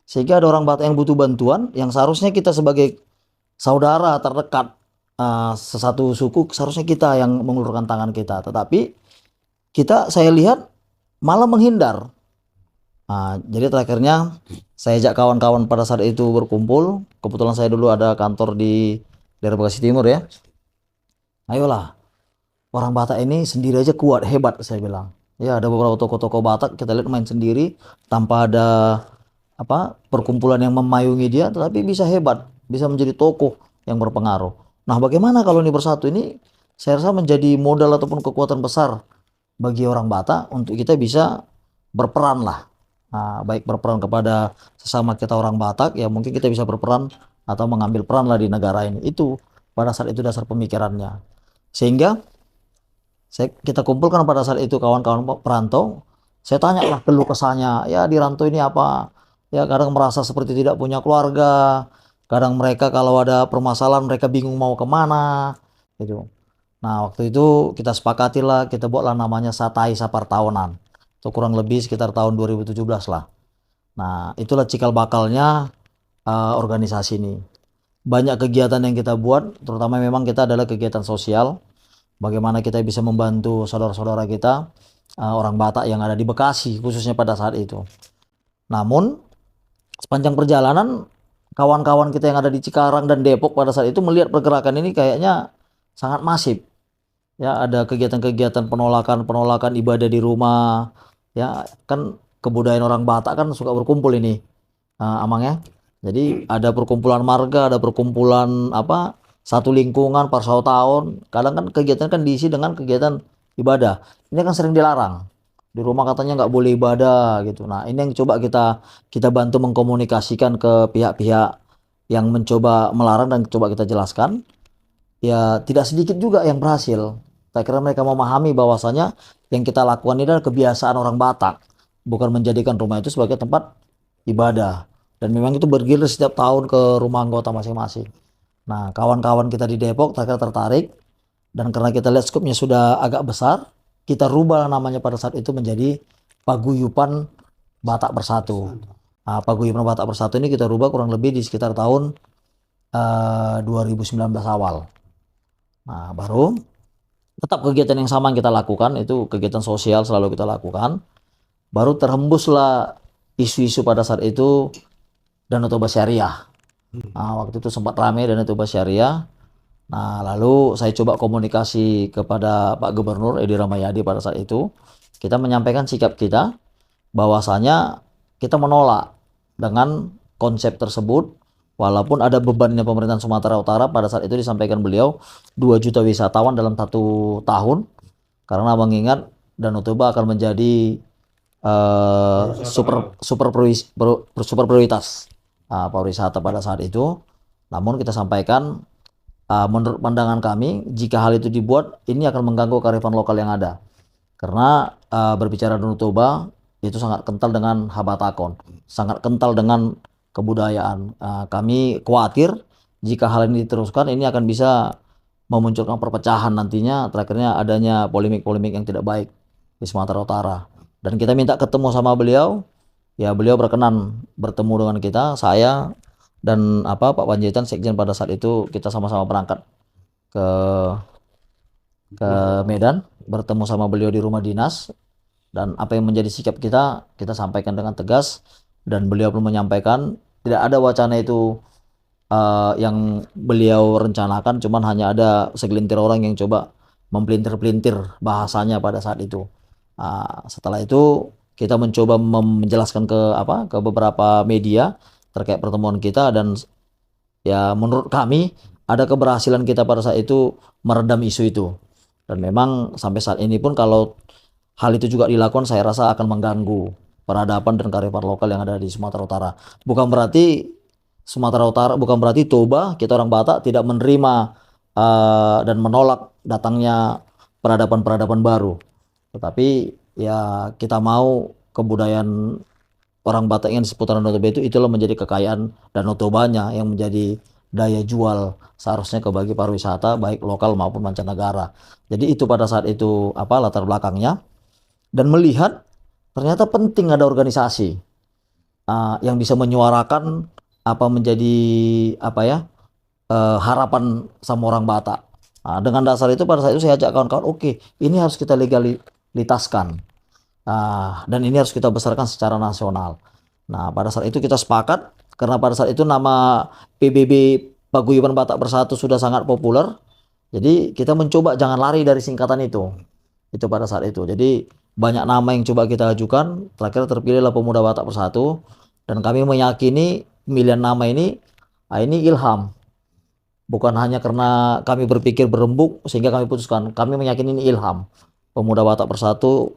Sehingga ada orang Batak yang butuh bantuan, yang seharusnya kita sebagai saudara terdekat sesatu suku, seharusnya kita yang mengulurkan tangan kita. Tetapi saya lihat malah menghindar. Jadi terakhirnya saya ajak kawan-kawan pada saat itu berkumpul. Kebetulan saya dulu ada kantor di daerah Bekasi Timur ya. Ayolah, orang Batak ini sendiri aja kuat, hebat saya bilang. Ya ada beberapa tokoh-tokoh Batak kita lihat main sendiri tanpa ada perkumpulan yang memayungi dia, tetapi bisa hebat, bisa menjadi tokoh yang berpengaruh. Nah, bagaimana kalau ini bersatu? Ini saya rasa menjadi modal ataupun kekuatan besar bagi orang Batak untuk kita bisa berperan lah. Nah, baik berperan kepada sesama kita orang Batak, ya mungkin kita bisa berperan atau mengambil peran lah di negara ini. Itu pada saat itu dasar pemikirannya. Sehingga kita kumpulkan pada saat itu kawan-kawan perantau. Saya tanya lah keluh kesahnya, ya di rantau ini apa? Ya kadang merasa seperti tidak punya keluarga, kadang mereka kalau ada permasalahan mereka bingung mau kemana, gitu. Nah waktu itu kita sepakati lah, kita buatlah namanya Satai Sapar Tahunan. Itu kurang lebih sekitar tahun 2017 lah. Nah itulah cikal bakalnya organisasi ini. Banyak kegiatan yang kita buat, terutama memang kita adalah kegiatan sosial. Bagaimana kita bisa membantu saudara-saudara kita orang Batak yang ada di Bekasi khususnya pada saat itu. Namun sepanjang perjalanan kawan-kawan kita yang ada di Cikarang dan Depok pada saat itu melihat pergerakan ini kayaknya sangat masif. Ya ada kegiatan-kegiatan penolakan ibadah di rumah. Ya kan kebudayaan orang Batak kan suka berkumpul ini, Amang ya. Jadi ada perkumpulan marga, ada perkumpulan satu lingkungan parsau tahun. Kadang kan kegiatan kan diisi dengan kegiatan ibadah. Ini kan sering dilarang. Di rumah katanya nggak boleh ibadah gitu. Nah ini yang coba kita bantu mengkomunikasikan ke pihak-pihak yang mencoba melarang dan coba kita jelaskan. Ya tidak sedikit juga yang berhasil. Saya kira mereka memahami bahwasanya yang kita lakukan ini adalah kebiasaan orang Batak, bukan menjadikan rumah itu sebagai tempat ibadah. Dan memang itu bergilir setiap tahun ke rumah anggota masing-masing. Nah, kawan-kawan kita di Depok tertarik, dan karena kita lihat skupnya sudah agak besar, kita rubah namanya pada saat itu menjadi Paguyuban Batak Bersatu. Nah, Paguyuban Batak Bersatu ini kita rubah kurang lebih di sekitar tahun 2019 awal. Nah, baru tetap kegiatan yang sama yang kita lakukan, itu kegiatan sosial selalu kita lakukan. Baru terhembuslah isu-isu pada saat itu Danau Toba Syariah. Nah, waktu itu sempat ramai Danau Toba Syariah. Nah, lalu saya coba komunikasi kepada Pak Gubernur Edi Rahmayadi pada saat itu. Kita menyampaikan sikap kita bahwasanya kita menolak dengan konsep tersebut. Walaupun ada bebannya pemerintahan Sumatera Utara, pada saat itu disampaikan beliau 2 juta wisatawan dalam 1 tahun. Karena mengingat Danau Toba akan menjadi super prioritas pariwisata pada saat itu. Namun kita sampaikan menurut pandangan kami, jika hal itu dibuat, ini akan mengganggu kearifan lokal yang ada. Karena berbicara Danau Toba itu sangat kental dengan Habatakon, sangat kental dengan kebudayaan. Kami khawatir jika hal ini diteruskan, ini akan bisa memunculkan perpecahan nantinya, terakhirnya adanya polemik-polemik yang tidak baik di Sumatera Utara. Dan kita minta ketemu sama beliau, ya beliau berkenan bertemu dengan kita, saya dan Pak Panjaitan Sekjen pada saat itu, kita sama-sama berangkat ke Medan, bertemu sama beliau di rumah dinas, dan apa yang menjadi sikap kita sampaikan dengan tegas, dan beliau pun menyampaikan tidak ada wacana itu yang beliau rencanakan, cuman hanya ada segelintir orang yang coba mempelintir-pelintir bahasanya pada saat itu. Setelah itu kita mencoba menjelaskan ke beberapa media terkait pertemuan kita, dan ya menurut kami ada keberhasilan kita pada saat itu meredam isu itu. Dan memang sampai saat ini pun kalau hal itu juga dilakukan, saya rasa akan mengganggu peradaban dan kearifan lokal yang ada di Sumatera Utara. Bukan berarti Toba, kita orang Batak tidak menerima dan menolak datangnya peradaban-peradaban baru. Tetapi ya kita mau kebudayaan orang Batak yang di seputaran Danau Toba itulah menjadi kekayaan Danau Tobanya yang menjadi daya jual seharusnya bagi pariwisata baik lokal maupun mancanegara. Jadi itu pada saat itu latar belakangnya, dan melihat ternyata penting ada organisasi. yang bisa menyuarakan apa menjadi apa ya harapan sama orang Batak. Nah, dengan dasar itu pada saat itu saya ajak kawan-kawan, oke, ini harus kita legalitaskan. Dan ini harus kita besarkan secara nasional. Nah, pada saat itu kita sepakat karena pada saat itu nama PBB Paguyuban Batak Bersatu sudah sangat populer. Jadi kita mencoba jangan lari dari singkatan itu. Itu pada saat itu. Jadi banyak nama yang coba kita ajukan, terakhir terpilihlah Pemuda Batak Bersatu dan kami meyakini pemilihan nama ini ilham. Bukan hanya karena kami berpikir berembuk sehingga kami putuskan. Kami meyakini ini ilham. Pemuda Batak Bersatu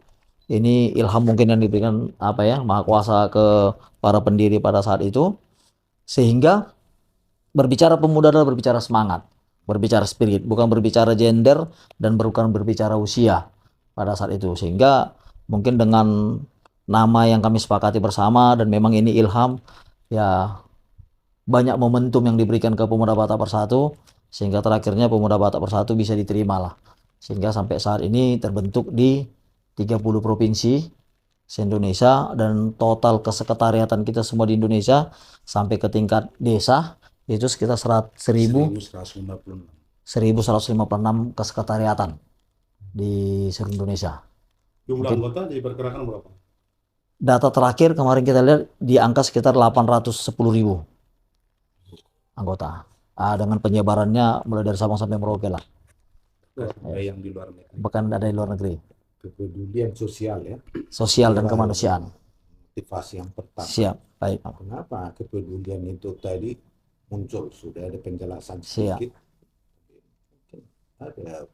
ini ilham mungkin yang diberikan Maha Kuasa ke para pendiri pada saat itu, sehingga berbicara pemuda adalah berbicara semangat, berbicara spirit, bukan berbicara gender dan bukan berbicara usia pada saat itu. Sehingga mungkin dengan nama yang kami sepakati bersama dan memang ini ilham, ya banyak momentum yang diberikan ke Pemuda Batak Bersatu sehingga terakhirnya Pemuda Batak Bersatu bisa diterima lah. Sehingga sampai saat ini terbentuk di 30 provinsi se-Indonesia dan total kesekretariatan kita semua di Indonesia sampai ke tingkat desa itu sekitar 1156 kesekretariatan di seluruh Indonesia. Jumlah anggota diperkirakan berapa? Data terakhir kemarin kita lihat di angka sekitar 810.000 anggota. Dengan penyebarannya mulai dari Sabang sampai Merauke lah. Ada yang di luar negeri. Bahkan ada di luar negeri. Kepedulian sosial ya. Sosial dan kemanusiaan. Motivasi yang pertama. Siap, baik. Kenapa kepedulian itu tadi muncul? Sudah ada penjelasan Siap. sedikit. Mungkin ada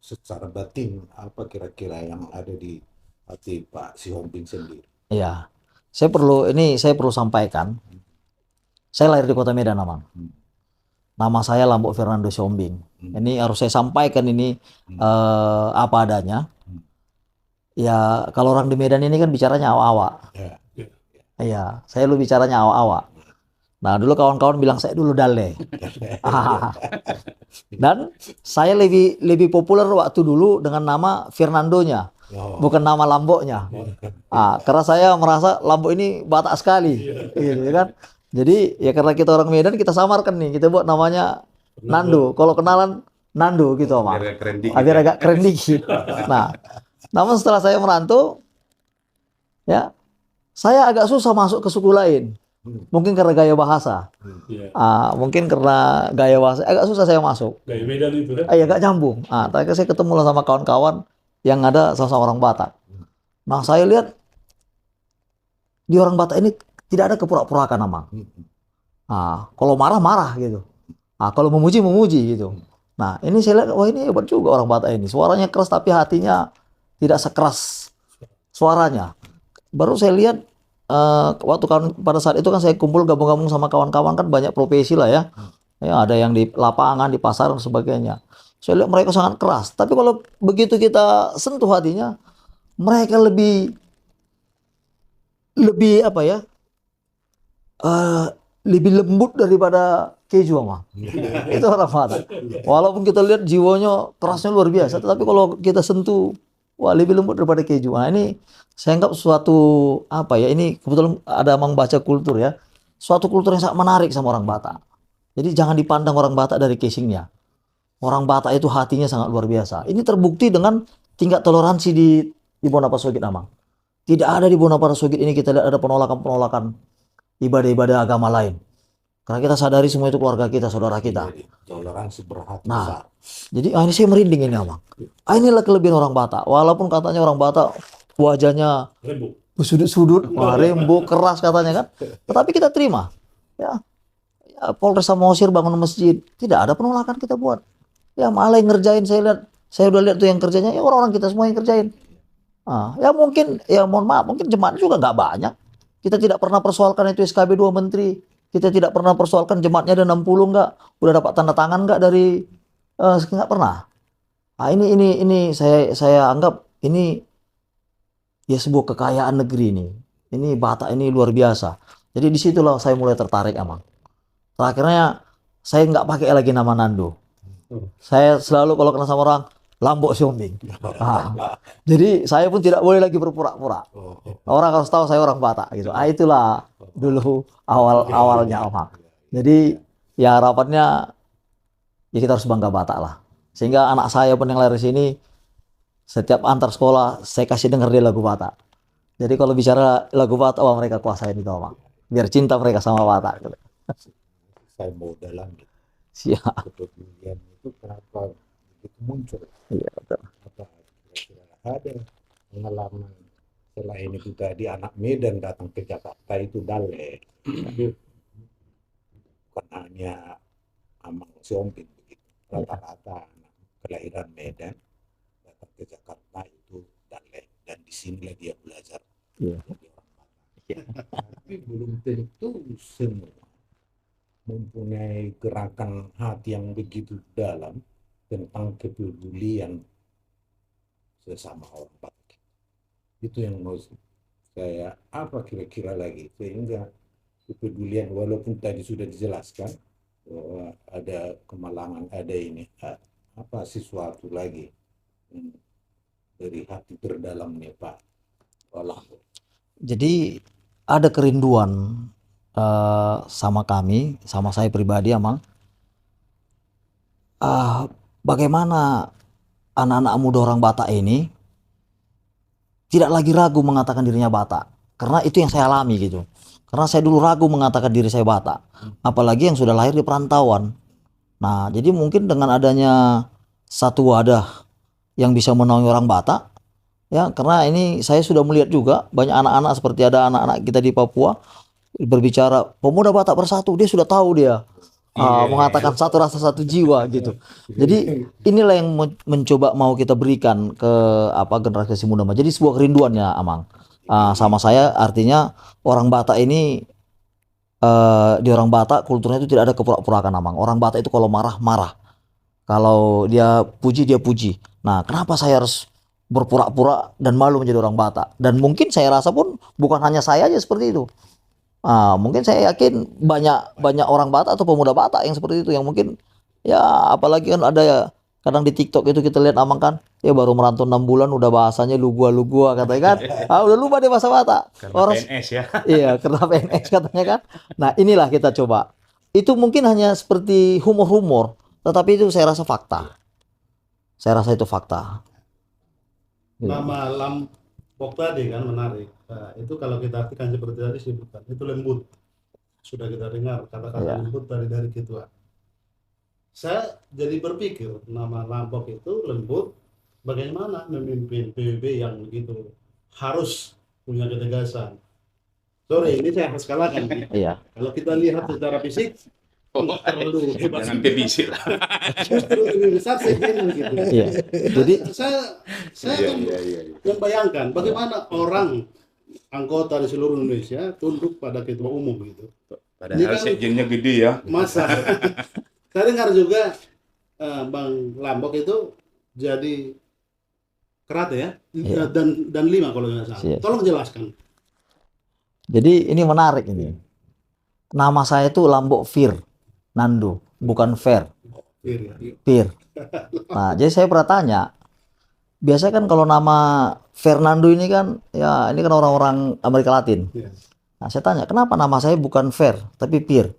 secara batin apa kira-kira yang ada di hati Pak Sihombing sendiri? Iya. Saya perlu sampaikan. Saya lahir di Kota Medan, Amang. Nama saya Lambok Fernando Sihombing. Ini harus saya sampaikan ini apa adanya. Ya, kalau orang di Medan ini kan bicaranya awak-awak. Iya, saya lu bicaranya awak-awak. Nah, dulu kawan-kawan bilang saya dulu Dale. Dan saya lebih populer waktu dulu dengan nama Fernandonya, bukan nama Lamboknya. Karena saya merasa Lambok ini Batak sekali, gitu kan. Jadi ya karena kita orang Medan kita samarkan nih, kita buat namanya Nando. Kalau kenalan Nando gitu, Mas. Biar agak keren dikit. Nah, namun setelah saya merantau, ya saya agak susah masuk ke suku lain. Mungkin karena gaya bahasa. Mungkin karena gaya bahasa agak susah saya masuk. Gaya Medan itu kan? Agak nyambung. Terakhir saya ketemu lah sama kawan-kawan yang ada sama-sama orang Batak. Nah, saya lihat di orang Batak ini tidak ada kepura-puraan, Amang. Kalau marah-marah gitu. Kalau memuji gitu. Nah, ini saya lihat, wah ini hebat juga orang Batak ini. Suaranya keras tapi hatinya tidak sekeras suaranya. Baru saya lihat waktu pada saat itu kan saya kumpul gabung-gabung sama kawan-kawan kan banyak profesi lah ya. Ada yang di lapangan, di pasar dan sebagainya. Saya lihat mereka sangat keras. Tapi kalau begitu kita sentuh hatinya, mereka lebih lebih lembut daripada keju, Amang. Itu orang Batak. Walaupun kita lihat jiwanya kerasnya luar biasa, tetapi kalau kita sentuh, wah lebih lembut daripada keju. Nah, ini saya anggap suatu ini kebetulan ada Amang baca kultur ya, suatu kultur yang sangat menarik sama orang Batak. Jadi jangan dipandang orang Batak dari casingnya. Orang Batak itu hatinya sangat luar biasa. Ini terbukti dengan tingkat toleransi di Bonaparte Sogit, Amang. Tidak ada di Bonaparte Sogit ini kita lihat ada penolakan ibadah-ibadah agama lain. Karena kita sadari semua itu keluarga kita, saudara kita. Toleransi berhati Nah, besar. jadi ini saya merinding ini, Amang. Inilah kelebihan orang Batak. Walaupun katanya orang Batak wajahnya bersudut-sudut, rembo, keras katanya kan. Tetapi kita terima. Ya Polres Samosir bangun masjid, tidak ada penolakan kita buat. Ya malah yang ngerjain saya udah lihat tuh yang kerjanya, ya orang-orang kita semua yang kerjain. Ya mungkin, ya mohon maaf, mungkin jemaat juga nggak banyak. Kita tidak pernah persoalkan itu SKB 2 Menteri. Kita tidak pernah persoalkan jemaatnya ada 60 nggak, udah dapat tanda tangan nggak dari, nggak pernah. Ini saya anggap ini ya sebuah kekayaan negeri ini. Ini Batak ini luar biasa. Jadi disitulah saya mulai tertarik, Amang. Terakhirnya saya nggak pakai lagi nama Nando. Saya selalu kalau kenal sama orang, Lambok Siombing. Jadi saya pun tidak boleh lagi berpura-pura. Oh, Orang harus tahu saya orang Batak gitu. Itulah dulu awal-awalnya Om. Jadi ya harapannya ya kita harus bangga Batak lah. Sehingga anak saya pun yang lahir di sini setiap antar sekolah saya kasih dengar dia lagu Batak. Jadi kalau bicara lagu Batak, wah mereka kuasain itu Om. Biar cinta mereka sama Batak. Gitu. saya mau dalam Siap. kepedulian itu kenapa begitu muncul? Iya, betul. Apa kira-kira ada pengalaman selain itu tadi anak Medan datang ke Jakarta itu Dale, tapi bukan hanya Amang Siombing begitu, rata-rata anak kelahiran Medan datang ke Jakarta itu Dale, dan disinilah dia belajar Iya. jadi orang Batak. Tapi belum tentu semua mempunyai gerakan hati yang begitu dalam tentang kepedulian sesama orang Batak. Itu yang mau saya apa kira-kira lagi, sehingga kepedulian walaupun tadi sudah dijelaskan bahwa ada kemalangan, ada ini apa sesuatu lagi dari hati terdalamnya Pak Lambo. Jadi ada kerinduan sama kami, sama saya pribadi Amang. Bagaimana anak-anak muda orang Batak ini tidak lagi ragu mengatakan dirinya Batak. Karena itu yang saya alami gitu. Karena saya dulu ragu mengatakan diri saya Batak. Apalagi yang sudah lahir di perantauan. Nah, jadi mungkin dengan adanya satu wadah yang bisa menaungi orang Batak, ya, karena ini saya sudah melihat juga banyak anak-anak seperti ada anak-anak kita di Papua berbicara pemuda Batak bersatu, dia sudah tahu dia mengatakan satu rasa satu jiwa gitu. Jadi inilah yang mencoba mau kita berikan ke generasi muda. Jadi sebuah kerinduannya Amang. Sama saya artinya orang Batak ini di orang Batak kulturnya itu tidak ada kepura-puraan Amang. Orang Batak itu kalau marah marah. Kalau dia puji. Nah, kenapa saya harus berpura-pura dan malu menjadi orang Batak? Dan mungkin saya rasa pun bukan hanya saya aja seperti itu. Mungkin saya yakin banyak orang Batak atau pemuda Batak yang seperti itu, yang mungkin ya apalagi kan ada ya kadang di TikTok itu kita lihat Amang kan ya baru merantau 6 bulan udah bahasanya lu gua katanya kan. Udah lupa dia bahasa Batak. Karena PNS ya. Iya, karena PNS katanya kan. Nah, inilah kita coba. Itu mungkin hanya seperti humor-humor, tetapi itu saya rasa fakta. Saya rasa itu fakta. Nama Lambok tadi kan menarik. Nah, itu kalau kita artikan seperti tadi sebutkan, itu lembut. Sudah kita dengar kata-kata lembut dari ketua. Saya jadi berpikir nama Lambok itu lembut, bagaimana memimpin PBB yang begitu harus punya ketegasan. Sorry, ini saya harus kalahkan. Iya. Kalau kita lihat secara fisik, terlalu hebat. Jangan TBC lah. Justru lebih besar saya bilang gitu. Iya. Jadi Saya membayangkan bagaimana orang anggota di seluruh Indonesia tunduk pada ketua umum gitu. Padahal Ini kan sekjennya gede ya. masa. Saya dengar juga Bang Lambok itu jadi karate ya, Iya. dan 5 kalau nggak salah. Iya. Tolong jelaskan. Jadi ini menarik ini. Nama saya itu Lambok Fir Nando, bukan Fair. Fir. Nah, jadi saya pernah tanya. Biasanya kan kalau nama Fernando ini kan ya ini kan orang-orang Amerika Latin. Iya. Nah, saya tanya, kenapa nama saya bukan Fair tapi Fir?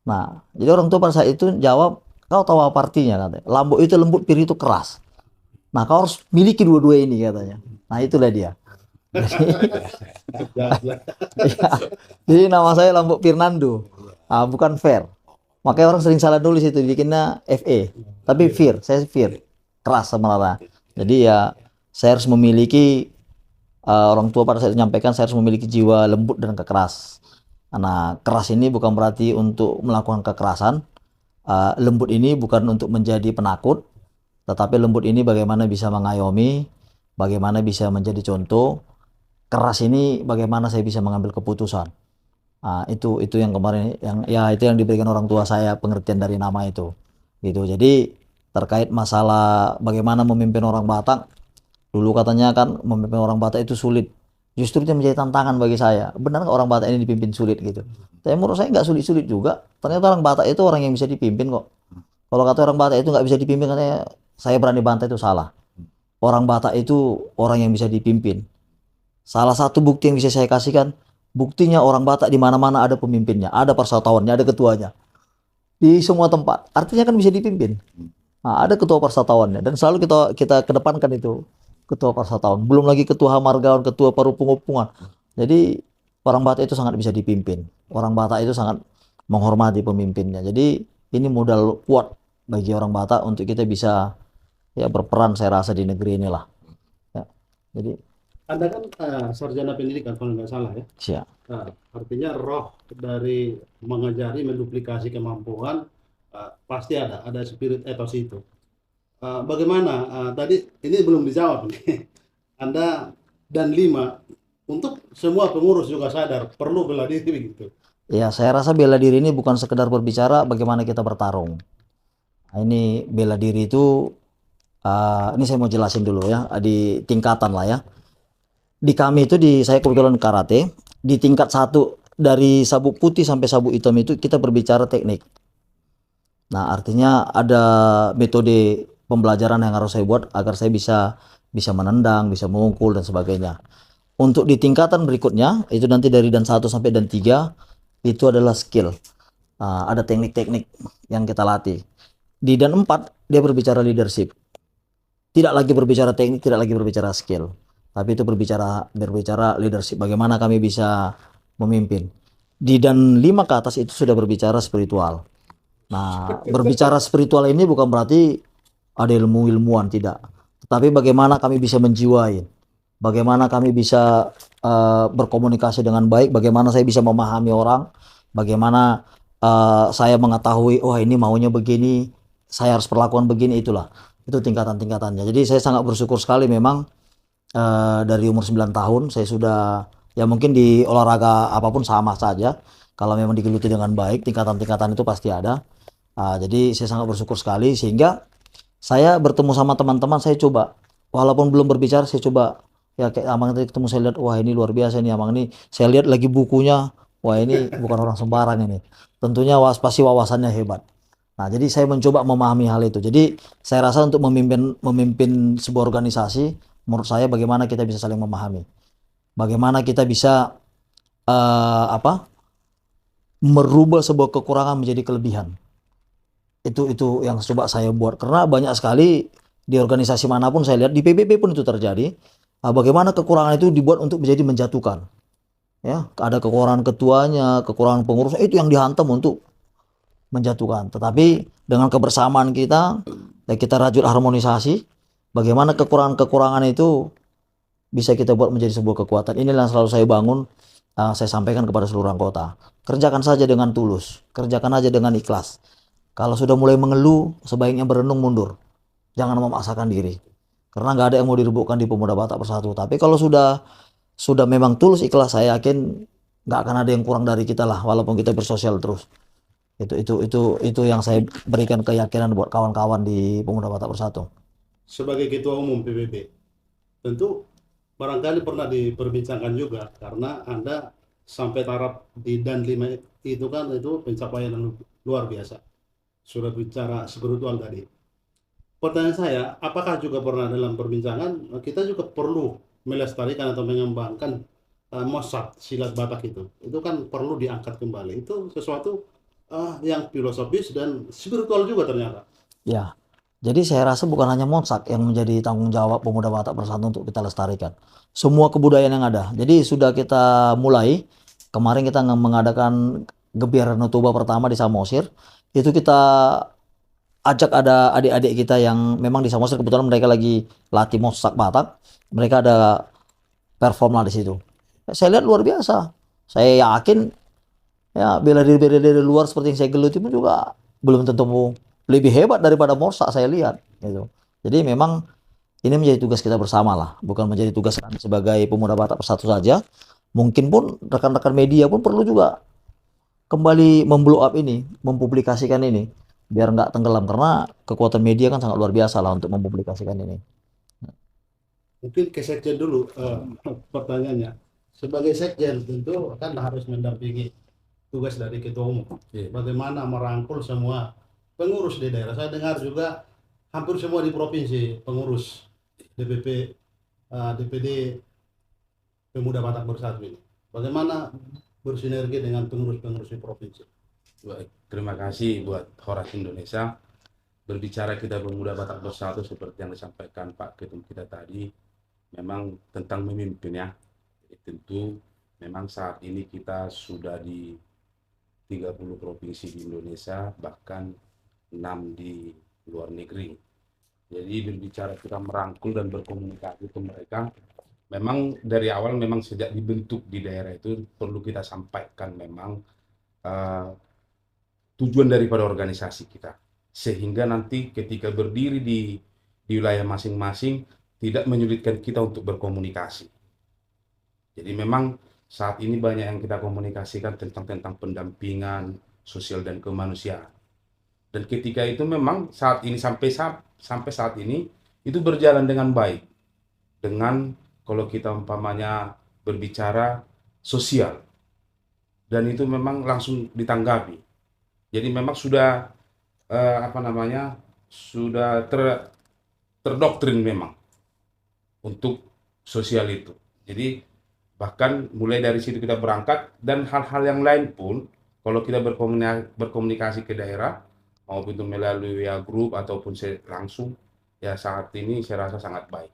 Nah, jadi orang tua pada saat itu jawab, kau tahu apa artinya katanya. Lambok itu lembut, Fir itu keras. Nah, kau harus miliki dua-dua ini katanya. Nah, itulah dia. Jadi nama saya Lambok Fernando, bukan Fair. Makanya orang sering salah nulis itu, bikinnya FE, tapi Fir, saya Fir, keras sebenarnya. Jadi ya saya harus memiliki orang tua pada saat menyampaikan saya harus memiliki jiwa lembut dan keras. Nah, keras ini bukan berarti untuk melakukan kekerasan. Lembut ini bukan untuk menjadi penakut, tetapi lembut ini bagaimana bisa mengayomi, bagaimana bisa menjadi contoh. Keras ini bagaimana saya bisa mengambil keputusan. Itu yang kemarin itu yang diberikan orang tua saya pengertian dari nama itu. Gitu. Jadi terkait masalah bagaimana memimpin orang Batak, dulu katanya kan memimpin orang Batak itu sulit. Justru itu menjadi tantangan bagi saya. Benar nggak orang Batak ini dipimpin sulit gitu? Tapi menurut saya nggak sulit-sulit juga. Ternyata orang Batak itu orang yang bisa dipimpin kok. Kalau kata orang Batak itu nggak bisa dipimpin, katanya saya berani bantah itu salah. Orang Batak itu orang yang bisa dipimpin. Salah satu bukti yang bisa saya kasihkan, buktinya orang Batak di mana-mana ada pemimpinnya, ada persatuannya, ada ketuanya. Di semua tempat. Artinya kan bisa dipimpin. Nah, ada ketua persatuannya dan selalu kita kedepankan itu ketua persatuan. Belum lagi ketua Hamargaon, ketua Parupung-Upungan. Jadi orang Batak itu sangat bisa dipimpin. Orang Batak itu sangat menghormati pemimpinnya. Jadi ini modal kuat bagi orang Batak untuk kita bisa ya berperan saya rasa di negeri inilah. Ya. Jadi Anda kan sarjana pendidikan kalau nggak salah ya. siap. Nah, artinya roh dari mengajari, menduplikasi kemampuan pasti ada spirit etos itu. Bagaimana tadi ini belum dijawab nih. Anda dan 5 untuk semua pengurus juga sadar perlu bela diri begitu. Ya, saya rasa bela diri ini bukan sekedar berbicara bagaimana kita bertarung. Nah, ini bela diri itu ini saya mau jelasin dulu ya, di tingkatan lah ya. Di kami itu saya kebetulan karate, di tingkat 1 dari sabuk putih sampai sabuk hitam itu kita berbicara teknik. Nah, artinya ada metode pembelajaran yang harus saya buat agar saya bisa menendang, bisa memukul dan sebagainya. Untuk di tingkatan berikutnya, itu nanti dari dan 1 sampai dan 3 itu adalah skill. Ada teknik-teknik yang kita latih. Di dan 4 dia berbicara leadership. Tidak lagi berbicara teknik, tidak lagi berbicara skill. Tapi itu berbicara leadership. Bagaimana kami bisa memimpin. Di dan 5 ke atas itu sudah berbicara spiritual. Nah, berbicara spiritual ini bukan berarti ada ilmuwan, tidak. Tetapi bagaimana kami bisa menjiwai. Bagaimana kami bisa berkomunikasi dengan baik. Bagaimana saya bisa memahami orang. Bagaimana saya mengetahui, oh ini maunya begini. Saya harus perlakuan begini, itulah. Itu tingkatan-tingkatannya. Jadi saya sangat bersyukur sekali memang dari umur 9 tahun saya sudah, ya mungkin di olahraga apapun sama saja. Kalau memang digeluti dengan baik, tingkatan-tingkatan itu pasti ada. Jadi saya sangat bersyukur sekali sehingga saya bertemu sama teman-teman, saya coba walaupun belum berbicara saya coba ya kayak Amang tadi ketemu saya lihat, wah ini luar biasa nih Amang ini. Saya lihat lagi bukunya, wah ini bukan orang sembarang ini. Tentunya pasti wawasannya hebat. Nah, jadi saya mencoba memahami hal itu. Jadi saya rasa untuk memimpin sebuah organisasi, menurut saya bagaimana kita bisa saling memahami. Bagaimana kita bisa merubah sebuah kekurangan menjadi kelebihan. Itu yang coba saya buat, karena banyak sekali di organisasi manapun saya lihat, di PBB pun itu terjadi. Bagaimana kekurangan itu dibuat untuk menjadi menjatuhkan. Ya, ada kekurangan ketuanya, kekurangan pengurusnya, itu yang dihantam untuk menjatuhkan. Tetapi dengan kebersamaan kita, ya kita rajut harmonisasi, bagaimana kekurangan-kekurangan itu bisa kita buat menjadi sebuah kekuatan. Inilah yang selalu saya bangun, saya sampaikan kepada seluruh anggota. Kerjakan saja dengan tulus, kerjakan aja dengan ikhlas. Kalau sudah mulai mengeluh, sebaiknya berenung mundur. Jangan memaksakan diri. Karena nggak ada yang mau direbutkan di Pemuda Batak Bersatu. Tapi kalau sudah memang tulus ikhlas, saya yakin nggak akan ada yang kurang dari kita lah, walaupun kita bersosial terus. Itu yang saya berikan keyakinan buat kawan-kawan di Pemuda Batak Bersatu. Sebagai ketua umum PBB, tentu barangkali pernah diperbincangkan juga karena Anda sampai taraf di dan 5 itu kan itu pencapaian yang luar biasa. Sudah bicara spiritual tadi. Pertanyaan saya, apakah juga pernah dalam perbincangan kita juga perlu melestarikan atau mengembangkan Mosat silat Batak itu kan perlu diangkat kembali. Itu sesuatu yang filosofis dan spiritual juga ternyata. Ya, jadi saya rasa bukan hanya Monsak yang menjadi tanggung jawab Pemuda Batak Bersatu untuk kita lestarikan. Semua kebudayaan yang ada. Jadi sudah kita mulai, kemarin kita mengadakan Gebiar Danau Toba pertama di Samosir. Itu kita ajak ada adik-adik kita yang memang di Samosir, kebetulan mereka lagi latih Monsak Batak. Mereka ada perform lah di situ. Saya lihat luar biasa. Saya yakin ya bela diri luar seperti yang saya geluti pun juga belum tentu lebih hebat daripada Morsa saya lihat gitu. Jadi memang ini menjadi tugas kita bersama lah, bukan menjadi tugas kami sebagai Pemuda Batak Bersatu saja. Mungkin pun rekan-rekan media pun perlu juga kembali memblow up ini, mempublikasikan ini biar nggak tenggelam, karena kekuatan media kan sangat luar biasa lah untuk mempublikasikan ini. Mungkin ke sekjen dulu pertanyaannya. Sebagai sekjen tentu kan harus mendampingi tugas dari ketua umum. Bagaimana merangkul semua pengurus di daerah. Saya dengar juga hampir semua di provinsi pengurus DPP, DPD Pemuda Batak Bersatu ini. Bagaimana bersinergi dengan pengurus-pengurus di provinsi? Baik, terima kasih buat Horas Indonesia. Berbicara kita Pemuda Batak Bersatu seperti yang disampaikan Pak Ketum kita tadi, memang tentang memimpin ya. Jadi tentu memang saat ini kita sudah di 30 provinsi di Indonesia, bahkan 6 di luar negeri. Jadi berbicara kita merangkul dan berkomunikasi ke mereka, memang dari awal memang sejak dibentuk di daerah itu perlu kita sampaikan memang tujuan daripada organisasi kita. Sehingga nanti ketika berdiri di wilayah masing-masing tidak menyulitkan kita untuk berkomunikasi. Jadi memang saat ini banyak yang kita komunikasikan tentang pendampingan sosial dan kemanusiaan. Dan ketika itu memang saat ini sampai saat ini itu berjalan dengan baik. Dengan kalau kita umpamanya berbicara sosial, dan itu memang langsung ditanggapi. Jadi memang sudah sudah terdoktrin memang untuk sosial itu. Jadi bahkan mulai dari situ kita berangkat, dan hal-hal yang lain pun kalau kita berkomunikasi ke daerah maupun itu melalui WA group ataupun langsung, ya saat ini saya rasa sangat baik.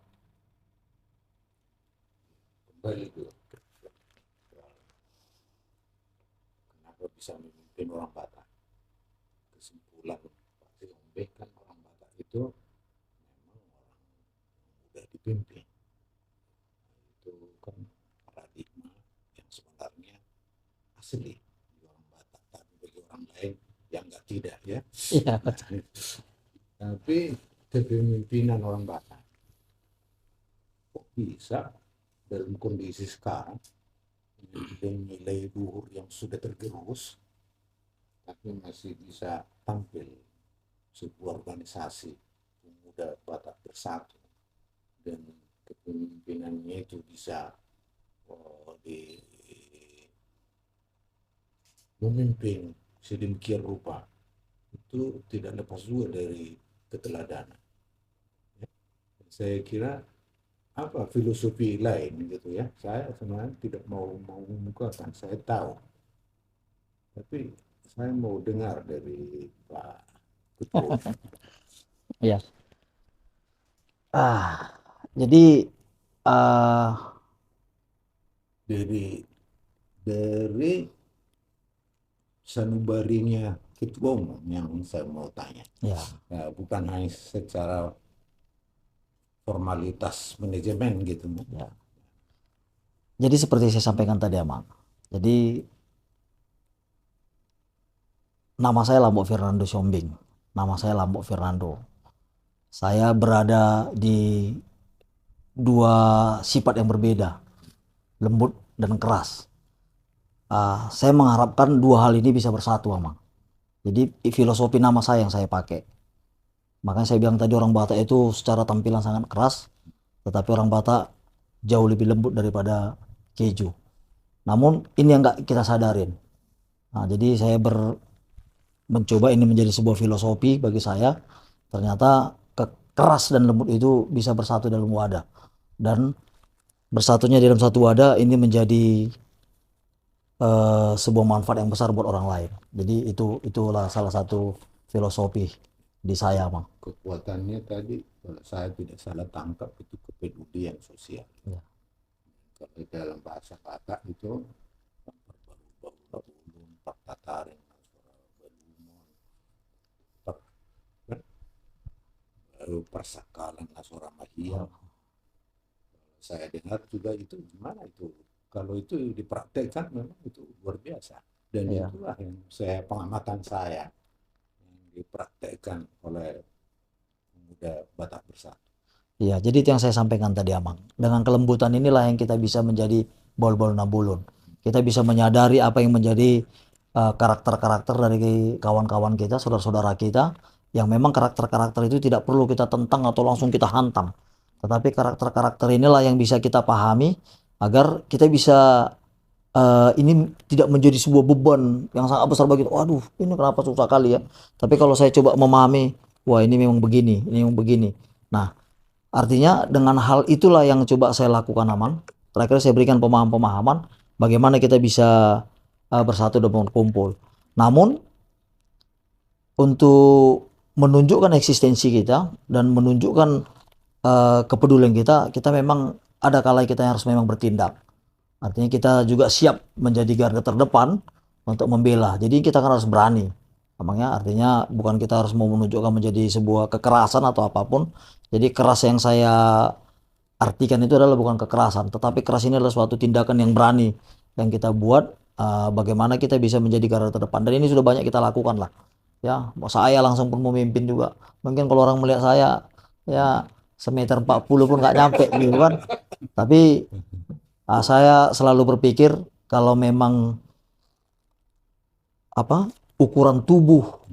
Kembali ke kenapa bisa memimpin orang Batak. Kesimpulan Pak Siombe kan orang Batak itu memang orang mudah dipimpin. Itu kan paradigma yang sebenarnya asli di orang Batak, tapi bagi orang lain yang tidak ya. Iya, betul. Tapi kepemimpinan orang Batak kok bisa dalam kondisi sekarang dengan nilai luhur yang sudah tergerus, tapi masih bisa tampil sebuah organisasi Pemuda Batak Bersatu, dan kepemimpinannya itu bisa memimpin sedemikian rupa, itu tidak lepas juga dari keteladanan. Ya. Saya kira apa filosofi lain gitu ya, saya sebenarnya tidak mau membukakan, saya tahu, tapi saya mau dengar dari Pak Ketua. Ya. Jadi dari sanubarinya Ketua Umum yang saya mau tanya, ya, ya, bukan hanya secara formalitas manajemen gitu. ya. Jadi seperti saya sampaikan tadi, Amang. Jadi nama saya Lambok Fernando Siombing. Nama saya Lambok Fernando. Saya berada di dua sifat yang berbeda, lembut dan keras. Saya mengharapkan dua hal ini bisa bersatu, Amang. Jadi filosofi nama saya yang saya pakai. Makanya saya bilang tadi orang Batak itu secara tampilan sangat keras, tetapi orang Batak jauh lebih lembut daripada keju. Namun ini yang nggak kita sadarin. Jadi saya mencoba ini menjadi sebuah filosofi bagi saya. Ternyata keras dan lembut itu bisa bersatu dalam wadah, dan bersatunya dalam satu wadah ini menjadi sebuah manfaat yang besar buat orang lain. Jadi itulah salah satu filosofi di saya, Bang. Kekuatannya tadi kalau saya tidak salah tangkap itu kepedulian sosial. Ya. Kalau dalam bahasa Batak itu ulun, pertataring, persakalan nasora mahia. Saya dengar juga itu gimana itu, kalau itu dipraktekkan memang itu luar biasa, dan Ya. itulah yang pengamatan saya yang dipraktekkan oleh Pemuda Batak Bersatu. Ya, jadi itu yang saya sampaikan tadi, Amang. Dengan kelembutan inilah yang kita bisa menjadi bol-bol nabulun. Kita bisa menyadari apa yang menjadi karakter-karakter dari kawan-kawan kita, saudara-saudara kita, yang memang karakter-karakter itu tidak perlu kita tentang atau langsung kita hantam. Tetapi karakter-karakter inilah yang bisa kita pahami agar kita bisa ini tidak menjadi sebuah beban yang sangat besar bagi kita. Waduh, ini kenapa susah kali ya. Tapi kalau saya coba memahami, wah ini memang begini, ini memang begini. Nah, artinya dengan hal itulah yang coba saya lakukan, Amang. Terakhir saya berikan pemahaman-pemahaman bagaimana kita bisa bersatu dan berkumpul. Namun untuk menunjukkan eksistensi kita dan menunjukkan kepedulian kita memang ada kalanya kita harus memang bertindak. Artinya kita juga siap menjadi garda terdepan untuk membela. Jadi kita kan harus berani. Emangnya artinya bukan kita harus mau menunjukkan menjadi sebuah kekerasan atau apapun. Jadi keras yang saya artikan itu adalah bukan kekerasan, tetapi keras ini adalah suatu tindakan yang berani yang kita buat, bagaimana kita bisa menjadi garda terdepan. Dan ini sudah banyak kita lakukan lah. Ya, saya langsung pun memimpin juga. Mungkin kalau orang melihat saya ya semeter 40 pun nggak nyampe gitu kan. Tapi saya selalu berpikir kalau memang ukuran tubuh